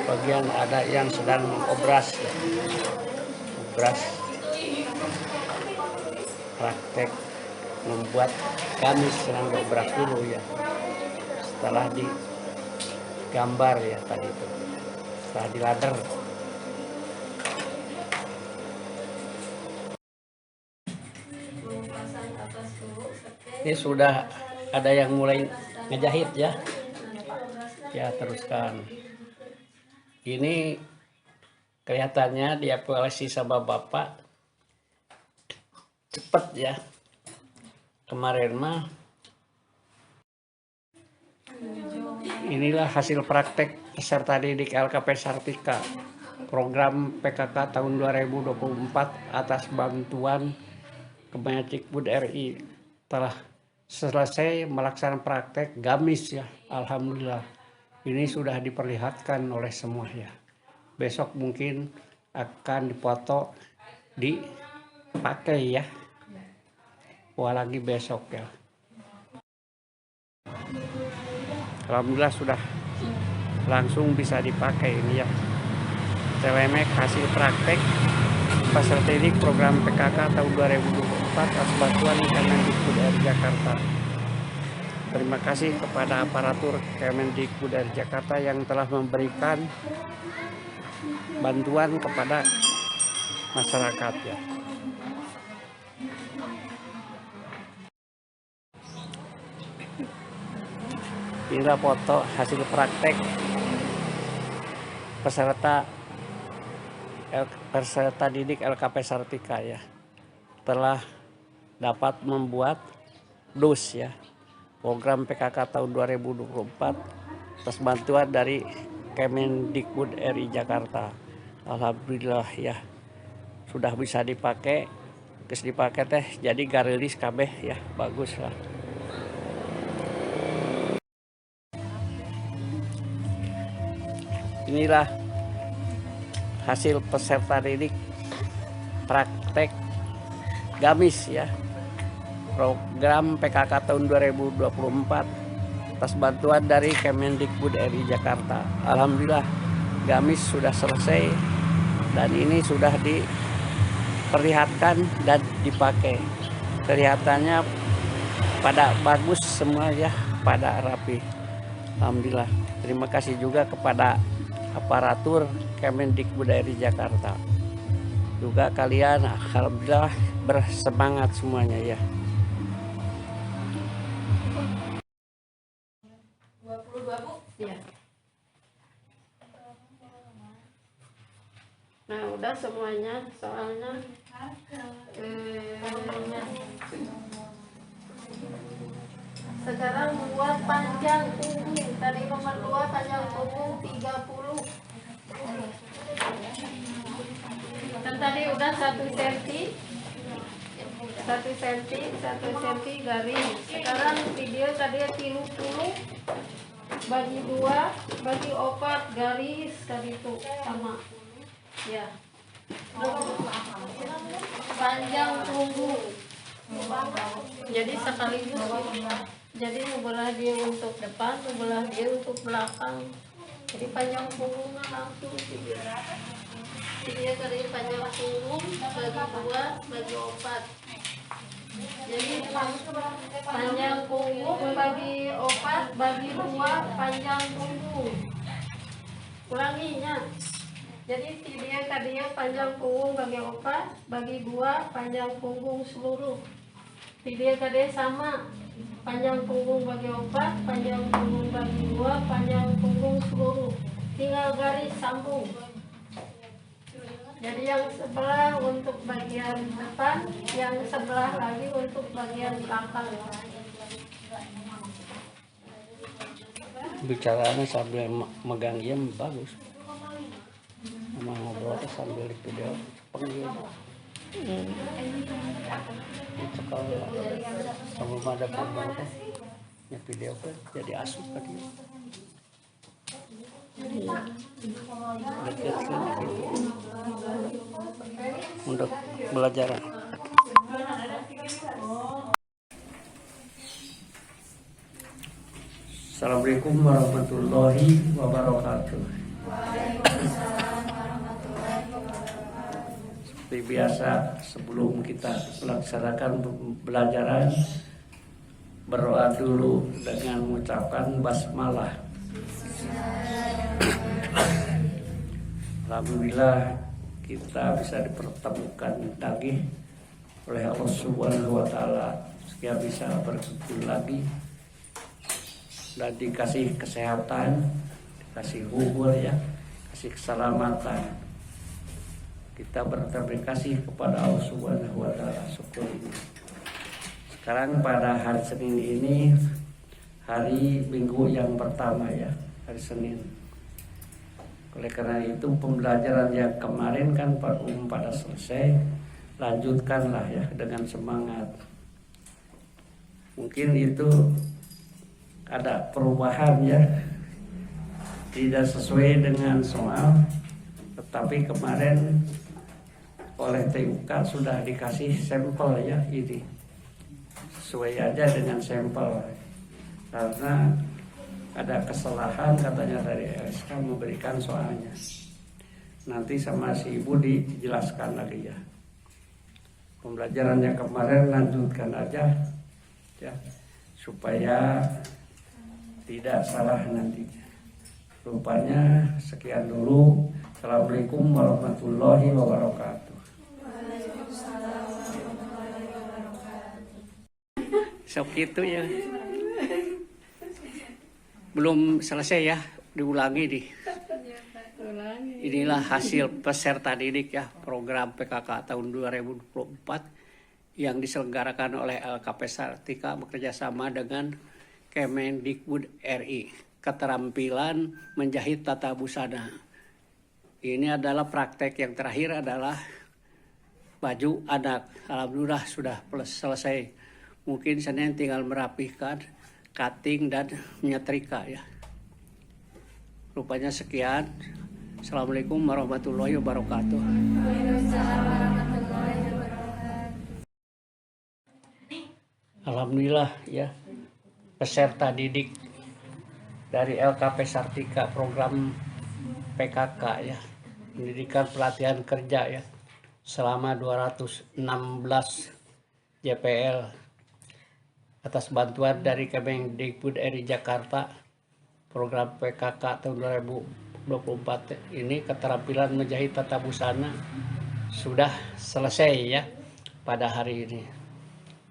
Bagian ada yang sedang mengobras ya. Obras praktek membuat gamis, sedang diobras dulu ya, setelah digambar ya tadi itu, setelah dilader. Ini sudah ada yang mulai ngejahit ya. Ya teruskan. Ini kelihatannya dievaluasi sama Bapak cepet ya. Kemarin mah inilah hasil praktek peserta didik LKP Sartika program PKK tahun 2024 atas bantuan Kemendikbud RI telah selesai melaksanakan praktek gamis ya. Alhamdulillah ini sudah diperlihatkan oleh semua ya. Besok mungkin akan dipoto dipakai ya. Wah lagi besok ya. Alhamdulillah sudah langsung bisa dipakai ini ya. Celemek hasil praktek peserta didik program PKK tahun 2024 atas bantuan Kemendikbud RI Jakarta. Terima kasih kepada aparatur Kemendikbud RI Jakarta yang telah memberikan bantuan kepada masyarakat ya. Inilah foto hasil praktek peserta didik LKP Sartika ya. Telah dapat membuat blues ya. Program PKK tahun 2024 atas bantuan dari Kemendikbud RI Jakarta. Alhamdulillah ya. Sudah bisa dipakai. Terus dipakai teh jadi garilis kabeh ya. Bagus lah. Inilah hasil peserta didik praktek gamis ya. Program PKK tahun 2024 atas bantuan dari Kemendikbud RI Jakarta. Alhamdulillah gamis sudah selesai dan ini sudah diperlihatkan dan dipakai. kelihatannya pada bagus semua ya, pada rapi. Alhamdulillah. Terima kasih juga kepada aparatur Kemendikbud RI Jakarta. Juga kalian alhamdulillah bersemangat semuanya ya. 22 Bu? Iya. Nah, udah semuanya soalnya Sekarang buat panjang punggung. Tadi nomor 2 panjang punggung 30. Dan tadi udah 1 cm. 1 cm garis. Sekarang video tadi 30 bagi 2 bagi 4 garis tadi itu sama. Ya. Panjang punggung. Jadi sekaligus jadi belah dia untuk depan, belah dia untuk belakang. Jadi panjang punggungnya langsung dia tadi panjang punggung bagi 2 bagi 4. Jadi panjang punggung bagi 4 bagi 2 panjang punggung. Ulanginya. Jadi dia tadinya panjang punggung bagi 4 bagi 2 panjang punggung seluruh. Dia tadi sama panjang punggung bagi 4 panjang punggung bagi 2 panjang punggung seluruh. Tinggal garis sambung. Jadi yang sebelah untuk bagian depan, yang sebelah lagi untuk bagian belakang. Bicaranya sambil megang jam bagus. Sama ngobrol sambil di video panggil. Itu kalau sebelum ada program ya video kan jadi asup tadi. Dekat sini gitu. Untuk belajar. Assalamualaikum warahmatullahi wabarakatuh. Seperti biasa sebelum kita melaksanakan pembelajaran, berdoa dulu dengan mengucapkan basmalah. Alhamdulillah kita bisa dipertemukan lagi oleh Allah Subhanahu wa taala, sehingga bisa berkumpul lagi dan dikasih kesehatan, dikasih umur ya, kasih keselamatan. Kita berterima kasih kepada Allah Subhanahu wa taala, syukur ini. Sekarang pada hari Senin ini hari Minggu yang pertama ya, hari Senin. Oleh karena itu pembelajaran yang kemarin kan pada selesai, lanjutkanlah ya dengan semangat. Mungkin itu ada perubahan ya, tidak sesuai dengan soal, tetapi kemarin oleh TUK sudah dikasih sampel ya, ini sesuai aja dengan sampel karena ada kesalahan katanya dari LSK memberikan soalnya. Nanti sama si ibu dijelaskan lagi ya. Pembelajaran yang kemarin lanjutkan aja ya, supaya tidak salah nantinya. Rupanya sekian dulu. Assalamualaikum warahmatullahi wabarakatuh. Sok itu ya. Belum selesai ya, diulangi nih. Inilah hasil peserta didik ya, program PKK tahun 2024 yang diselenggarakan oleh LKP Sartika bekerjasama dengan Kemendikbud RI. Keterampilan menjahit tata busana. Ini adalah praktek yang terakhir adalah baju anak. Alhamdulillah sudah selesai. Mungkin Senin tinggal merapihkan, cutting dan menyetrika ya. Rupanya sekian. Assalamualaikum warahmatullahi wabarakatuh. Alhamdulillah ya, peserta didik dari LKP Sartika program PKK ya, pendidikan pelatihan kerja ya, selama 216 JPL atas bantuan dari Kemendikbud RI Jakarta, program PKK tahun 2024 ini keterampilan menjahit tata busana sudah selesai ya pada hari ini.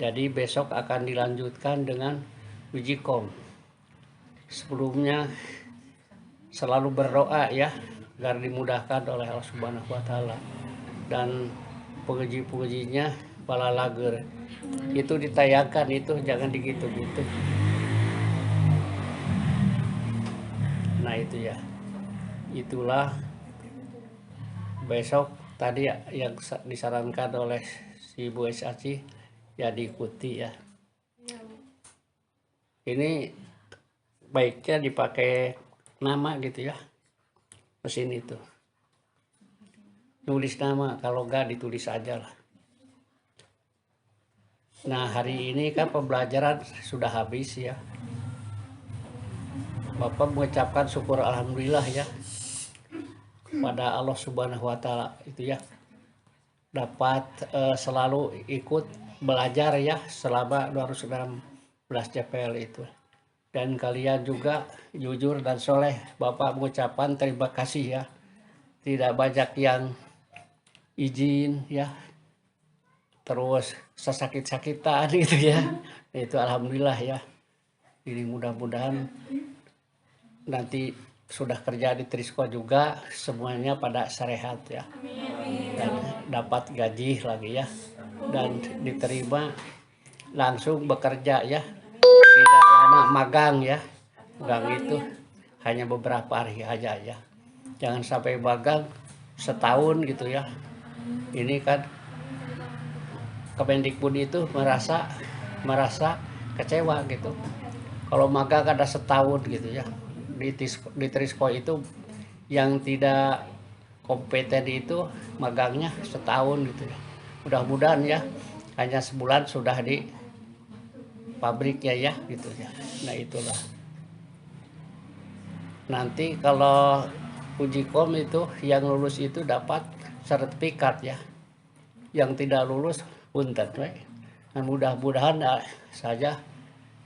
Jadi besok akan dilanjutkan dengan uji kom. Sebelumnya selalu berdoa ya agar dimudahkan oleh Allah Subhanahu wa taala, dan penguji-pengujinya kepala lager itu ditayangkan, itu jangan digitu-gitu. Nah itu ya, itulah besok tadi yang disarankan oleh si Bu Aci ya diikuti ya. Ini baiknya dipakai nama gitu ya, mesin itu nulis nama, kalau enggak ditulis aja lah. Nah hari ini kan pembelajaran sudah habis ya. Bapak mengucapkan syukur alhamdulillah ya pada Allah Subhanahu wa taala itu ya, dapat selalu ikut belajar ya selama 216 JPL itu. Dan kalian juga jujur dan soleh. Bapak mengucapkan terima kasih ya. Tidak banyak yang izin ya, terus sesakit-sakitan gitu ya. Itu alhamdulillah ya. Ini mudah-mudahan nanti sudah kerja di Trisco juga semuanya pada sehat ya. Dan dapat gaji lagi ya. Dan diterima langsung bekerja ya. Tidak lama magang ya. Magang itu hanya beberapa hari aja ya. Jangan sampai magang setahun gitu ya. Ini kan Kemendikbud itu merasa kecewa gitu. Kalau magang ada setahun gitu ya. Di Trisco itu yang tidak kompeten itu magangnya setahun gitu ya. Mudah-mudahan ya hanya sebulan sudah di pabriknya ya gitu ya. Nah itulah. Nanti kalau uji kom itu yang lulus itu dapat sertifikat ya. Yang tidak lulus punten. Nah mudah-mudahan saja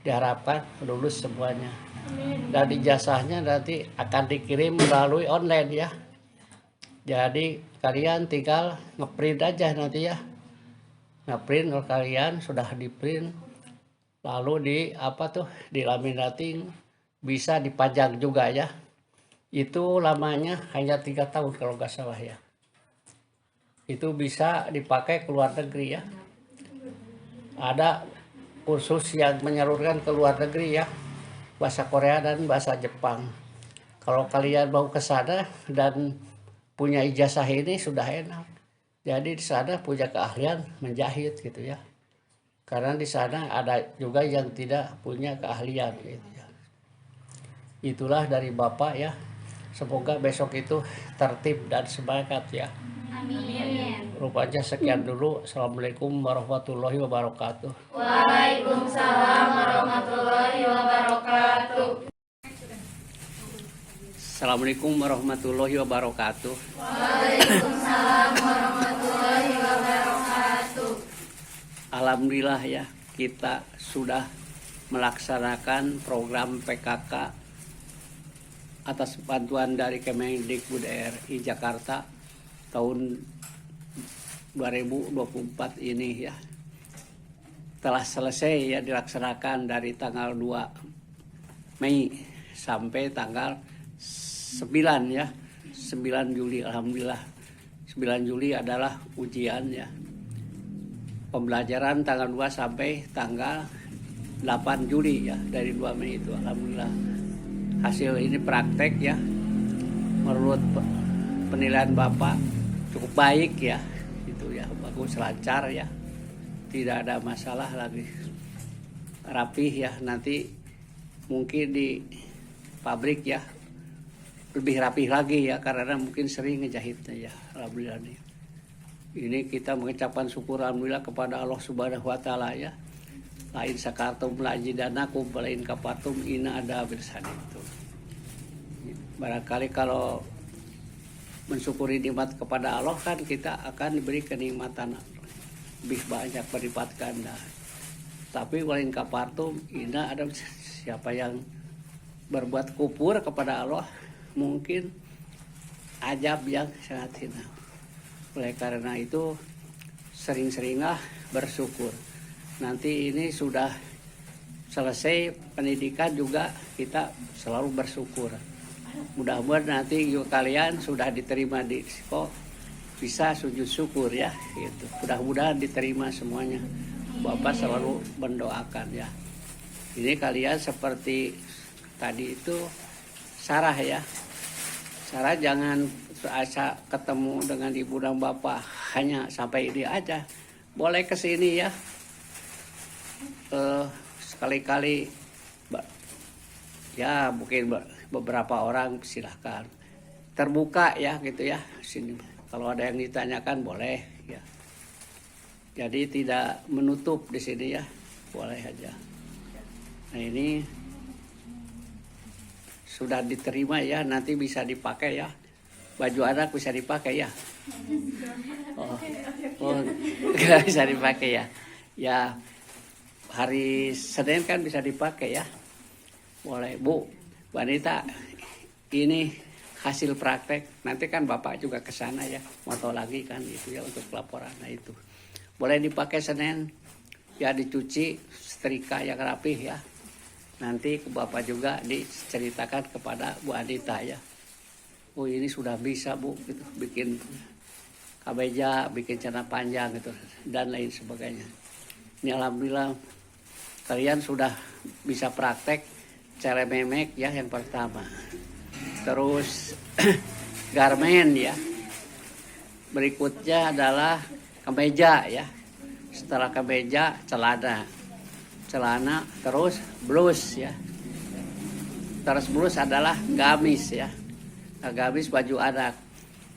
diharapkan lulus semuanya. Dan ijazahnya nanti akan dikirim melalui online ya. Jadi kalian tinggal ngeprint aja nanti ya. Ngeprint kalau kalian sudah diprint, lalu dilaminating, bisa dipajang juga ya. Itu lamanya hanya 3 tahun kalau nggak salah ya. Itu bisa dipakai ke luar negeri ya. Ada kursus yang menyalurkan ke luar negeri ya, bahasa Korea dan bahasa Jepang. Kalau kalian mau ke sana dan punya ijazah ini sudah enak. Jadi di sana punya keahlian menjahit gitu ya. Karena di sana ada juga yang tidak punya keahlian gitu ya. Itulah dari Bapak ya. Semoga besok itu tertib dan semangat ya. Amin. Rupanya sekian dulu. Assalamualaikum warahmatullahi wabarakatuh. Waalaikumsalam warahmatullahi wabarakatuh. Assalamualaikum warahmatullahi wabarakatuh. Waalaikumsalam warahmatullahi wabarakatuh. Alhamdulillah ya, kita sudah melaksanakan program PKK atas bantuan dari Kemendikbud RI Jakarta tahun 2024 ini ya. Telah selesai ya dilaksanakan dari tanggal 2 Mei sampai tanggal 9 ya. 9 Juli alhamdulillah. 9 Juli adalah ujian ya. Pembelajaran tanggal 2 sampai tanggal 8 Juli ya, dari 2 Mei itu alhamdulillah. Hasil ini praktek ya, menurut penilaian Bapak cukup baik ya, itu ya, bagus, lancar ya, tidak ada masalah lagi, rapih ya. Nanti mungkin di pabrik ya lebih rapih lagi ya, karena mungkin sering ngejahitnya ya, alhamdulillah nih. Ini kita mengucapkan syukur alhamdulillah kepada Allah Subhanahu wa taala ya. Lain sakartum lajidanakum lain kapatum ina ada bersan itu. Barangkali kalau mensyukuri nikmat kepada Allah kan kita akan diberi kenikmatan. lebih banyak berlipat ganda. Tapi lain kapartum ina ada siapa yang berbuat kufur kepada Allah mungkin ajab yang sangat hina. Oleh karena itu sering-seringlah bersyukur. Nanti ini sudah selesai pendidikan juga kita selalu bersyukur. Mudah-mudahan nanti kalian sudah diterima di sekolah bisa sujud syukur ya gitu. Mudah-mudahan diterima semuanya. Bapak selalu mendoakan ya. Ini kalian seperti tadi itu Sarah ya. Sarah jangan asa ketemu dengan ibu dan bapak hanya sampai ini aja. Boleh ke sini ya. Sekali-kali ya mungkin beberapa orang silahkan terbuka ya gitu ya sini. Kalau ada yang ditanyakan boleh ya. Jadi tidak menutup di sini ya, boleh aja. Nah ini sudah diterima ya, nanti bisa dipakai ya. Baju anak bisa dipakai ya. Oh nggak bisa dipakai ya. Ya hari Senin kan bisa dipakai ya. Boleh Bu, wanita ini hasil praktek. Nanti kan Bapak juga ke sana ya, mau tahu lagi kan itu ya untuk laporan. Nah itu. Boleh dipakai Senin, ya dicuci, setrika yang rapih ya. Nanti ke Bapak juga diceritakan kepada Bu Anita ya. Oh ini sudah bisa Bu, gitu, bikin kabeja, bikin celana panjang gitu, dan lain sebagainya. Ini alhamdulillah kalian sudah bisa praktek cara memek ya yang pertama. Terus garmen ya. Berikutnya adalah kemeja ya. Setelah kemeja celana terus blus ya. Terus blus adalah gamis ya. Nah, gamis baju anak.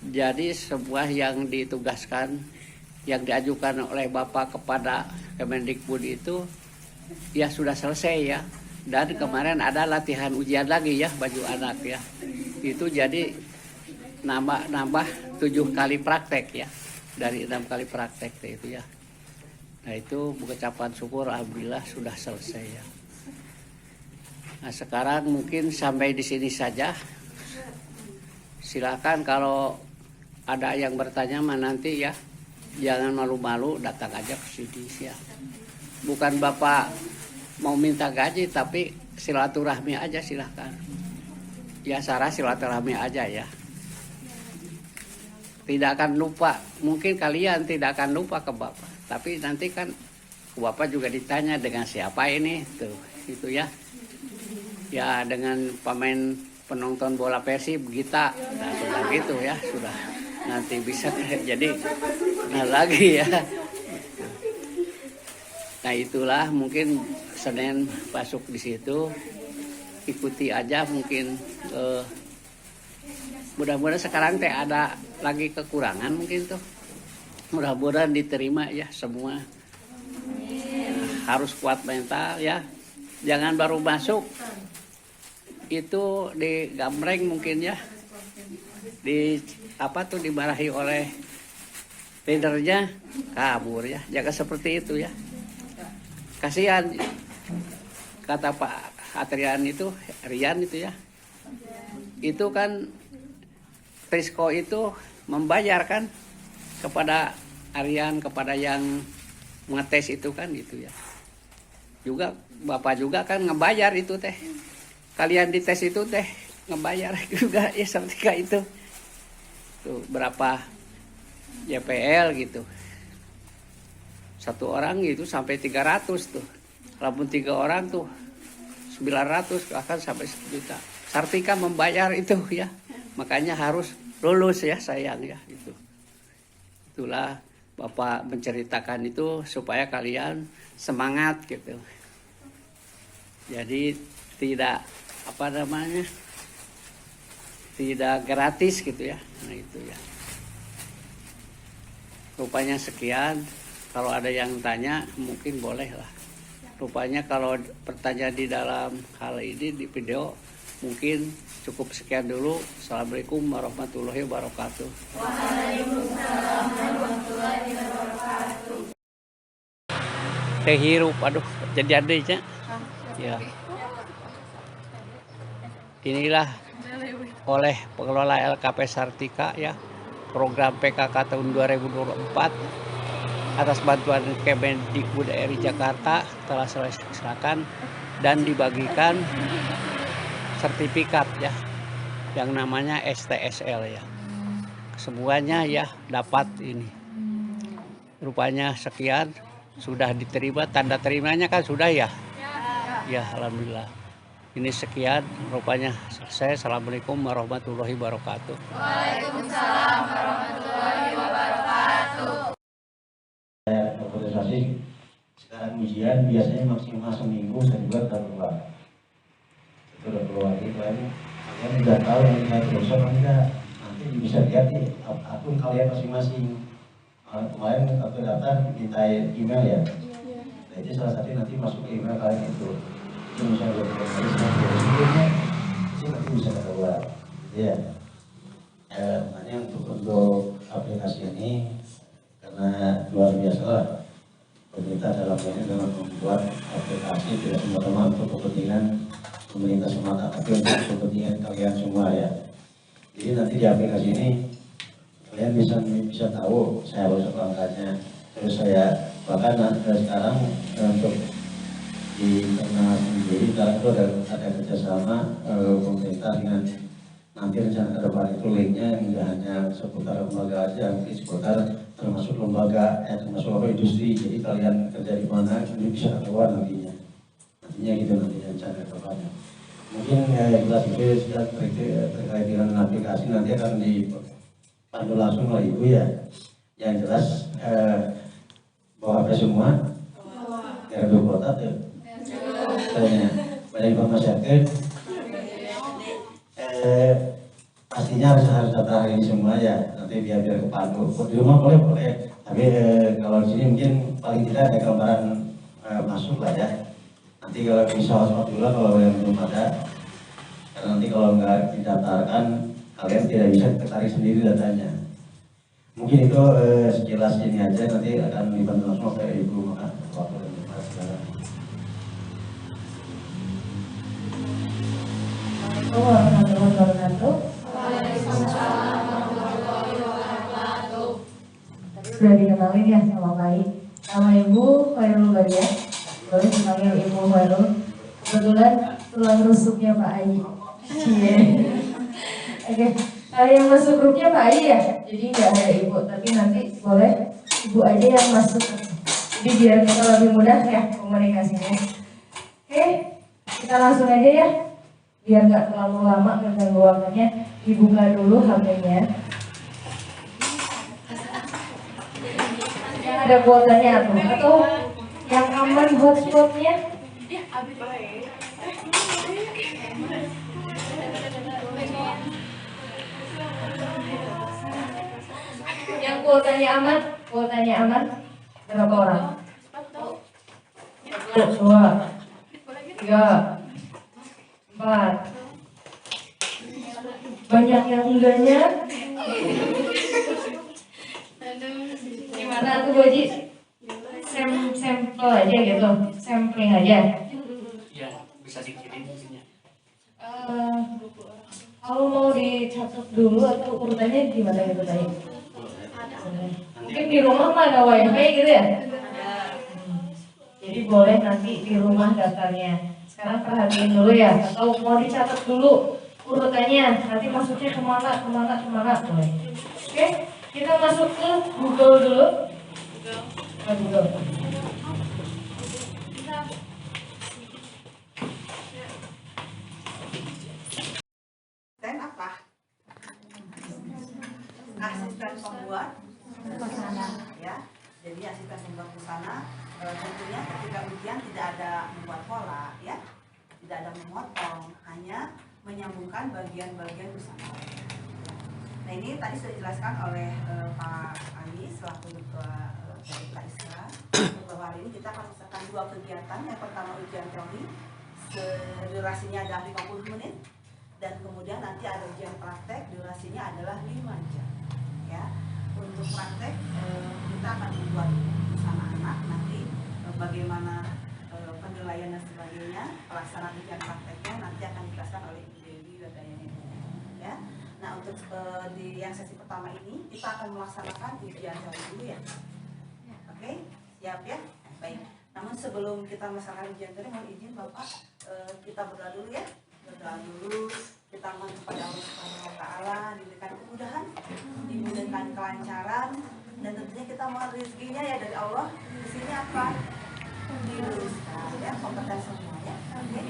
Jadi sebuah yang ditugaskan yang diajukan oleh Bapak kepada Kemendikbud itu ya sudah selesai ya. Dan kemarin ada latihan ujian lagi ya baju anak ya. Itu jadi nambah 7 kali praktek ya. Dari 6 kali praktek itu ya. Nah itu ucapan syukur alhamdulillah sudah selesai ya. Nah sekarang mungkin sampai di sini saja. Silakan kalau ada yang bertanya mah nanti ya. Jangan malu-malu, datang aja ke sini ya. Bukan Bapak mau minta gaji tapi silaturahmi aja silahkan. Ya Sarah silaturahmi aja ya. Tidak akan lupa, mungkin kalian tidak akan lupa ke Bapak. Tapi nanti kan Bapak juga ditanya dengan siapa ini, tuh itu ya. Ya dengan pemain penonton bola Persib Gita, nah, sudah gitu ya, sudah nanti bisa jadi kenal lagi ya. Nah itulah mungkin Senin masuk di situ, ikuti aja mungkin. Mudah-mudahan sekarang teh ada lagi kekurangan mungkin tuh. Mudah-mudahan diterima ya semua. Harus kuat mental ya. Jangan baru masuk itu digambreng mungkin ya. Dimarahi oleh leadernya kabur ya. Jaga seperti itu ya. Kasihan kata Pak Rian itu ya. Itu kan Risco itu membayarkan kepada Aryan, kepada yang ngetes itu kan gitu ya. Juga Bapak juga kan ngebayar itu teh. Kalian dites itu teh ngebayar juga ya seketika itu. Tuh berapa YPL gitu. Satu orang gitu sampai 300 tuh. Walaupun 3 orang tuh 900 akan sampai 1 juta. Sartika membayar itu ya. Makanya harus lulus ya sayang ya itu. Itulah Bapak menceritakan itu supaya kalian semangat gitu. Jadi tidak tidak gratis gitu ya. Nah itu ya. Rupanya sekian. Kalau ada yang tanya mungkin boleh lah. Rupanya kalau pertanyaan di dalam hal ini di video mungkin cukup sekian dulu. Assalamualaikum warahmatullahi wabarakatuh. Waalaikumsalam warahmatullahi wabarakatuh. teh hirup, aduh jadi adanya. Ya. Inilah oleh pengelola LKP Sartika ya, program PKK tahun 2024 atas bantuan Kemendikbud RI Jakarta telah selesaikan dan dibagikan sertifikat ya yang namanya STSL ya. Semuanya ya dapat ini. Rupanya sekian sudah diterima, tanda terimanya kan sudah ya? Ya, alhamdulillah. Ini sekian, rupanya selesai. Assalamualaikum warahmatullahi wabarakatuh. Waalaikumsalam warahmatullahi wabarakatuh. Organisasi sekarang ujian biasanya maksimal seminggu, saya juga udah keluar. Itu udah keluar itu kan. Kalian udah tahu yang saya terus apa enggak? Nanti bisa lihat di akun kalian masing-masing. Kemarin waktu daftar minta email ya. Nah, itu salah satu nanti masuk ke email kalian itu. Itu misalnya sebelumnya sih nanti bisa keluar. Ya. Makanya untuk aplikasi ini karena luar biasa lah pemerintah dalam membuat aplikasi tidak semata-mata untuk kepentingan pemerintah semata, tapi untuk kepentingan kalian semua ya. Jadi nanti di aplikasi ini kalian bisa tahu saya harus langkahnya. Terus saya bahkan sekarang untuk di internal sendiri sekarang itu ada kerjasama pemerintah dengan nanti rencana ke depan itu linknya tidak hanya seputar lembaga aja, mungkin seputar termasuk lembaga, termasuk industri. Jadi kalian kerja di mana ini bisa keluar nantinya gitu nantinya rencana ke depannya. Mungkin jelas itu sudah terkait dengan aplikasi nanti akan dipandu langsung oleh ibu ya. Yang jelas bawa HP semua, kartu kuota tuh. Banyak masyarakat. Pastinya harus daftar ini semua ya. Nanti biar kepandu. Di rumah boleh. Tapi kalau di sini mungkin paling tidak ada gambaran masuk lah ya. Nanti kalau bisa hotspot dulu kalau yang belum ada. Karena nanti kalau nggak didaftarkan kalian tidak bisa tertarik sendiri datanya. Mungkin itu sekilas ini aja, nanti akan dibantu langsung oleh Ibu Maka waktu dan tempat segala. Sudah dikenalin ya sama baik. Nama Ibu Khairul Bariah, boleh dipanggil Ibu Khairul. Kebetulan tulang rusuknya Pak Ayi. Oke, yang masuk grupnya Pak Ayi ya, jadi nggak ada Ibu, tapi nanti boleh Ibu aja yang masuk. Jadi biar kita lebih mudah ya komunikasinya. Oke, kita langsung aja ya, biar nggak terlalu lama mengganggu waktunya. Dibuka dulu HP-nya. Yang ada kuotanya atau yang aman hotspotnya. Yang kuotanya aman, berapa orang? 1, 2, 3, 4. Banyak yang enggaknya. Gimana tuh Bu Haji? Sampel aja gitu, sampling aja. Ya, bisa dikirim mungkin ya. Kalau mau dicatat dulu atau urutannya gimana gitu tadi? Mungkin di rumah mah ada wifi gitu ya? Jadi boleh nanti di rumah daftarnya. Sekarang perhatiin dulu ya, atau mau dicatat dulu urutannya, nanti masuknya kemana boleh. Oke, kita masuk ke Google dulu. Google. Dan apa? Asisten pembuat busana ya. Jadi asisten pembuat busana tentunya ketika ujian tidak ada membuat pola ya, tidak ada memotong, hanya menyambungkan bagian-bagian busana. Nah ini tadi sudah dijelaskan oleh Pak Ali selaku ketua dari KISRA bahwa hari ini kita akan melaksanakan 2 kegiatan. Yang pertama ujian teori, durasinya adalah 50 menit. Dan kemudian nanti ada ujian praktek, durasinya adalah 5 jam. Ya, untuk praktek kita akan membuat busana anak. Nanti bagaimana penilaian dan sebagainya, pelaksanaan ujian prakteknya nanti akan dijelaskan oleh Ibu Dewi Wadayani. Ya. Nah, untuk di yang sesi pertama ini kita akan melaksanakan ujian teori dulu ya. Oke, siap ya? Baik. Namun sebelum kita melaksanakan ujian teori, mohon izin Bapak kita berdoa dulu ya. Berdoa dulu, kita mohon kepada Allah Subhanahu wa taala diberikan kemudahan, dimudahkan kelancaran, dan tentunya kita mohon rezekinya ya dari Allah. Di sini apa? Diluruskan ya, kompeten semua ya. Oke.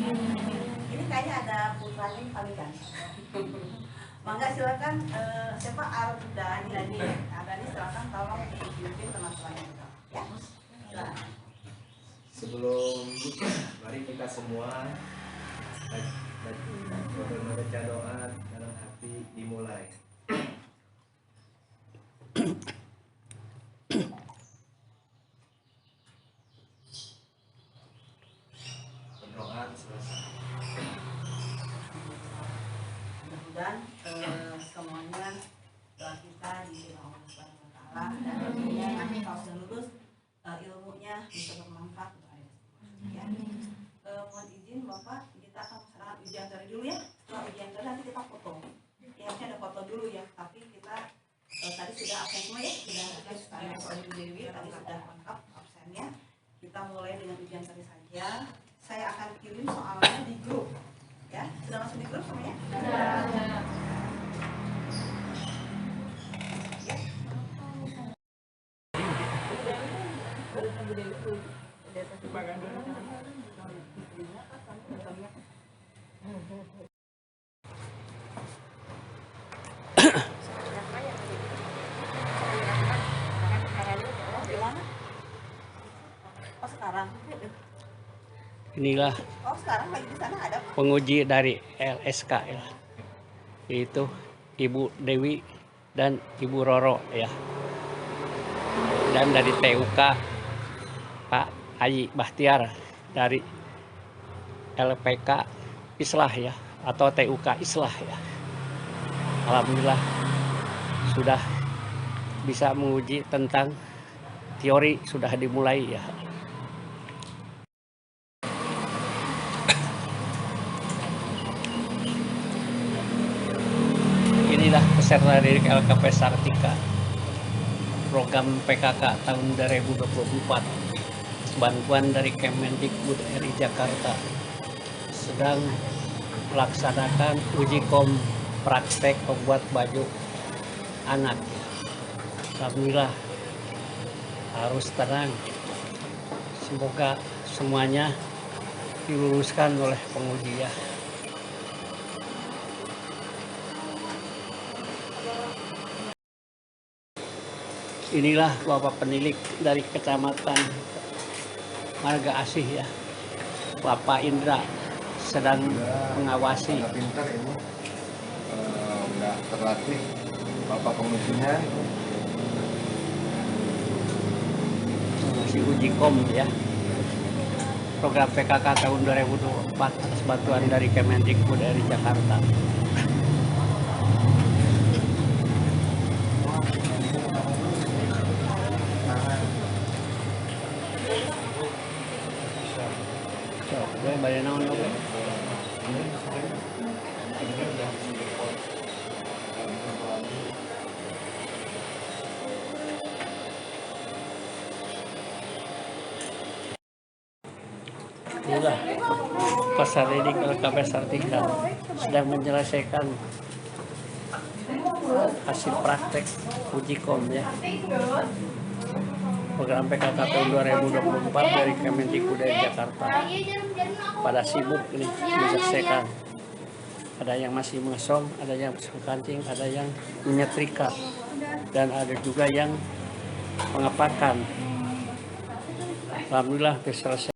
Ini kayaknya ada putranya yang paling ganteng. Mangga silakan siapa Ardani. Ardani silakan tolong dipimpin teman-teman kita ya. Silakan. Sebelum mari kita semua membaca doa dalam hati dimulai. Berdoa selesai. Mudah-mudahan semuanya doa kita di Allah Subhanahu wa taala dan tentunya nanti kalau sudah lulus ilmunya bisa bermanfaat untuk kita. Ya. Mohon izin Bapak, kita akan melaksanakan ujian teori dulu ya. Setelah ujian teori nanti kita foto. Ya, harusnya ada foto dulu ya, tapi kita tadi sudah absen semua ya, sudah Ibu Dewi tadi sudah lengkap absennya. Kita mulai dengan ujian teori saja. Saya akan kirim soalnya di grup. Ya, sudah masuk di grup semuanya? Sudah. Oh sekarang. Inilah Oh sekarang lagi di sana ada. penguji dari LSK ya, yaitu Ibu Dewi dan Ibu Roro ya, dan dari TUK Pak Haji Bahtiar dari LPK Islah ya, atau TUK Islah ya. Alhamdulillah sudah bisa menguji tentang teori, sudah dimulai ya. Inilah peserta didik LKP Sartika program PKK tahun 2024, bantuan dari Kemendikbud RI Jakarta, sedang melaksanakan uji kom praktek pembuat baju anak. Alhamdulillah harus tenang, semoga semuanya diluluskan oleh penguji ya. Inilah Bapak Penilik dari Kecamatan Marga Asih ya, Bapak Indra sedang mengawasi. Pintar ini, udah terlatih. Bapak pengujinya masih uji kom ya, program PKK tahun 2024 atas bantuan dari Kemendikbud dari Jakarta. Inilah peserta didik LKP Sartika sedang menyelesaikan hasil praktek uji kom ya, program PKK tahun 2024 dari Kemendikbud dari Jakarta. Pada sibuk ini menyelesaikan, ada yang masih mengesom, ada yang kancing, ada yang menyetrika, dan ada juga yang mengepakan. Alhamdulillah selesai.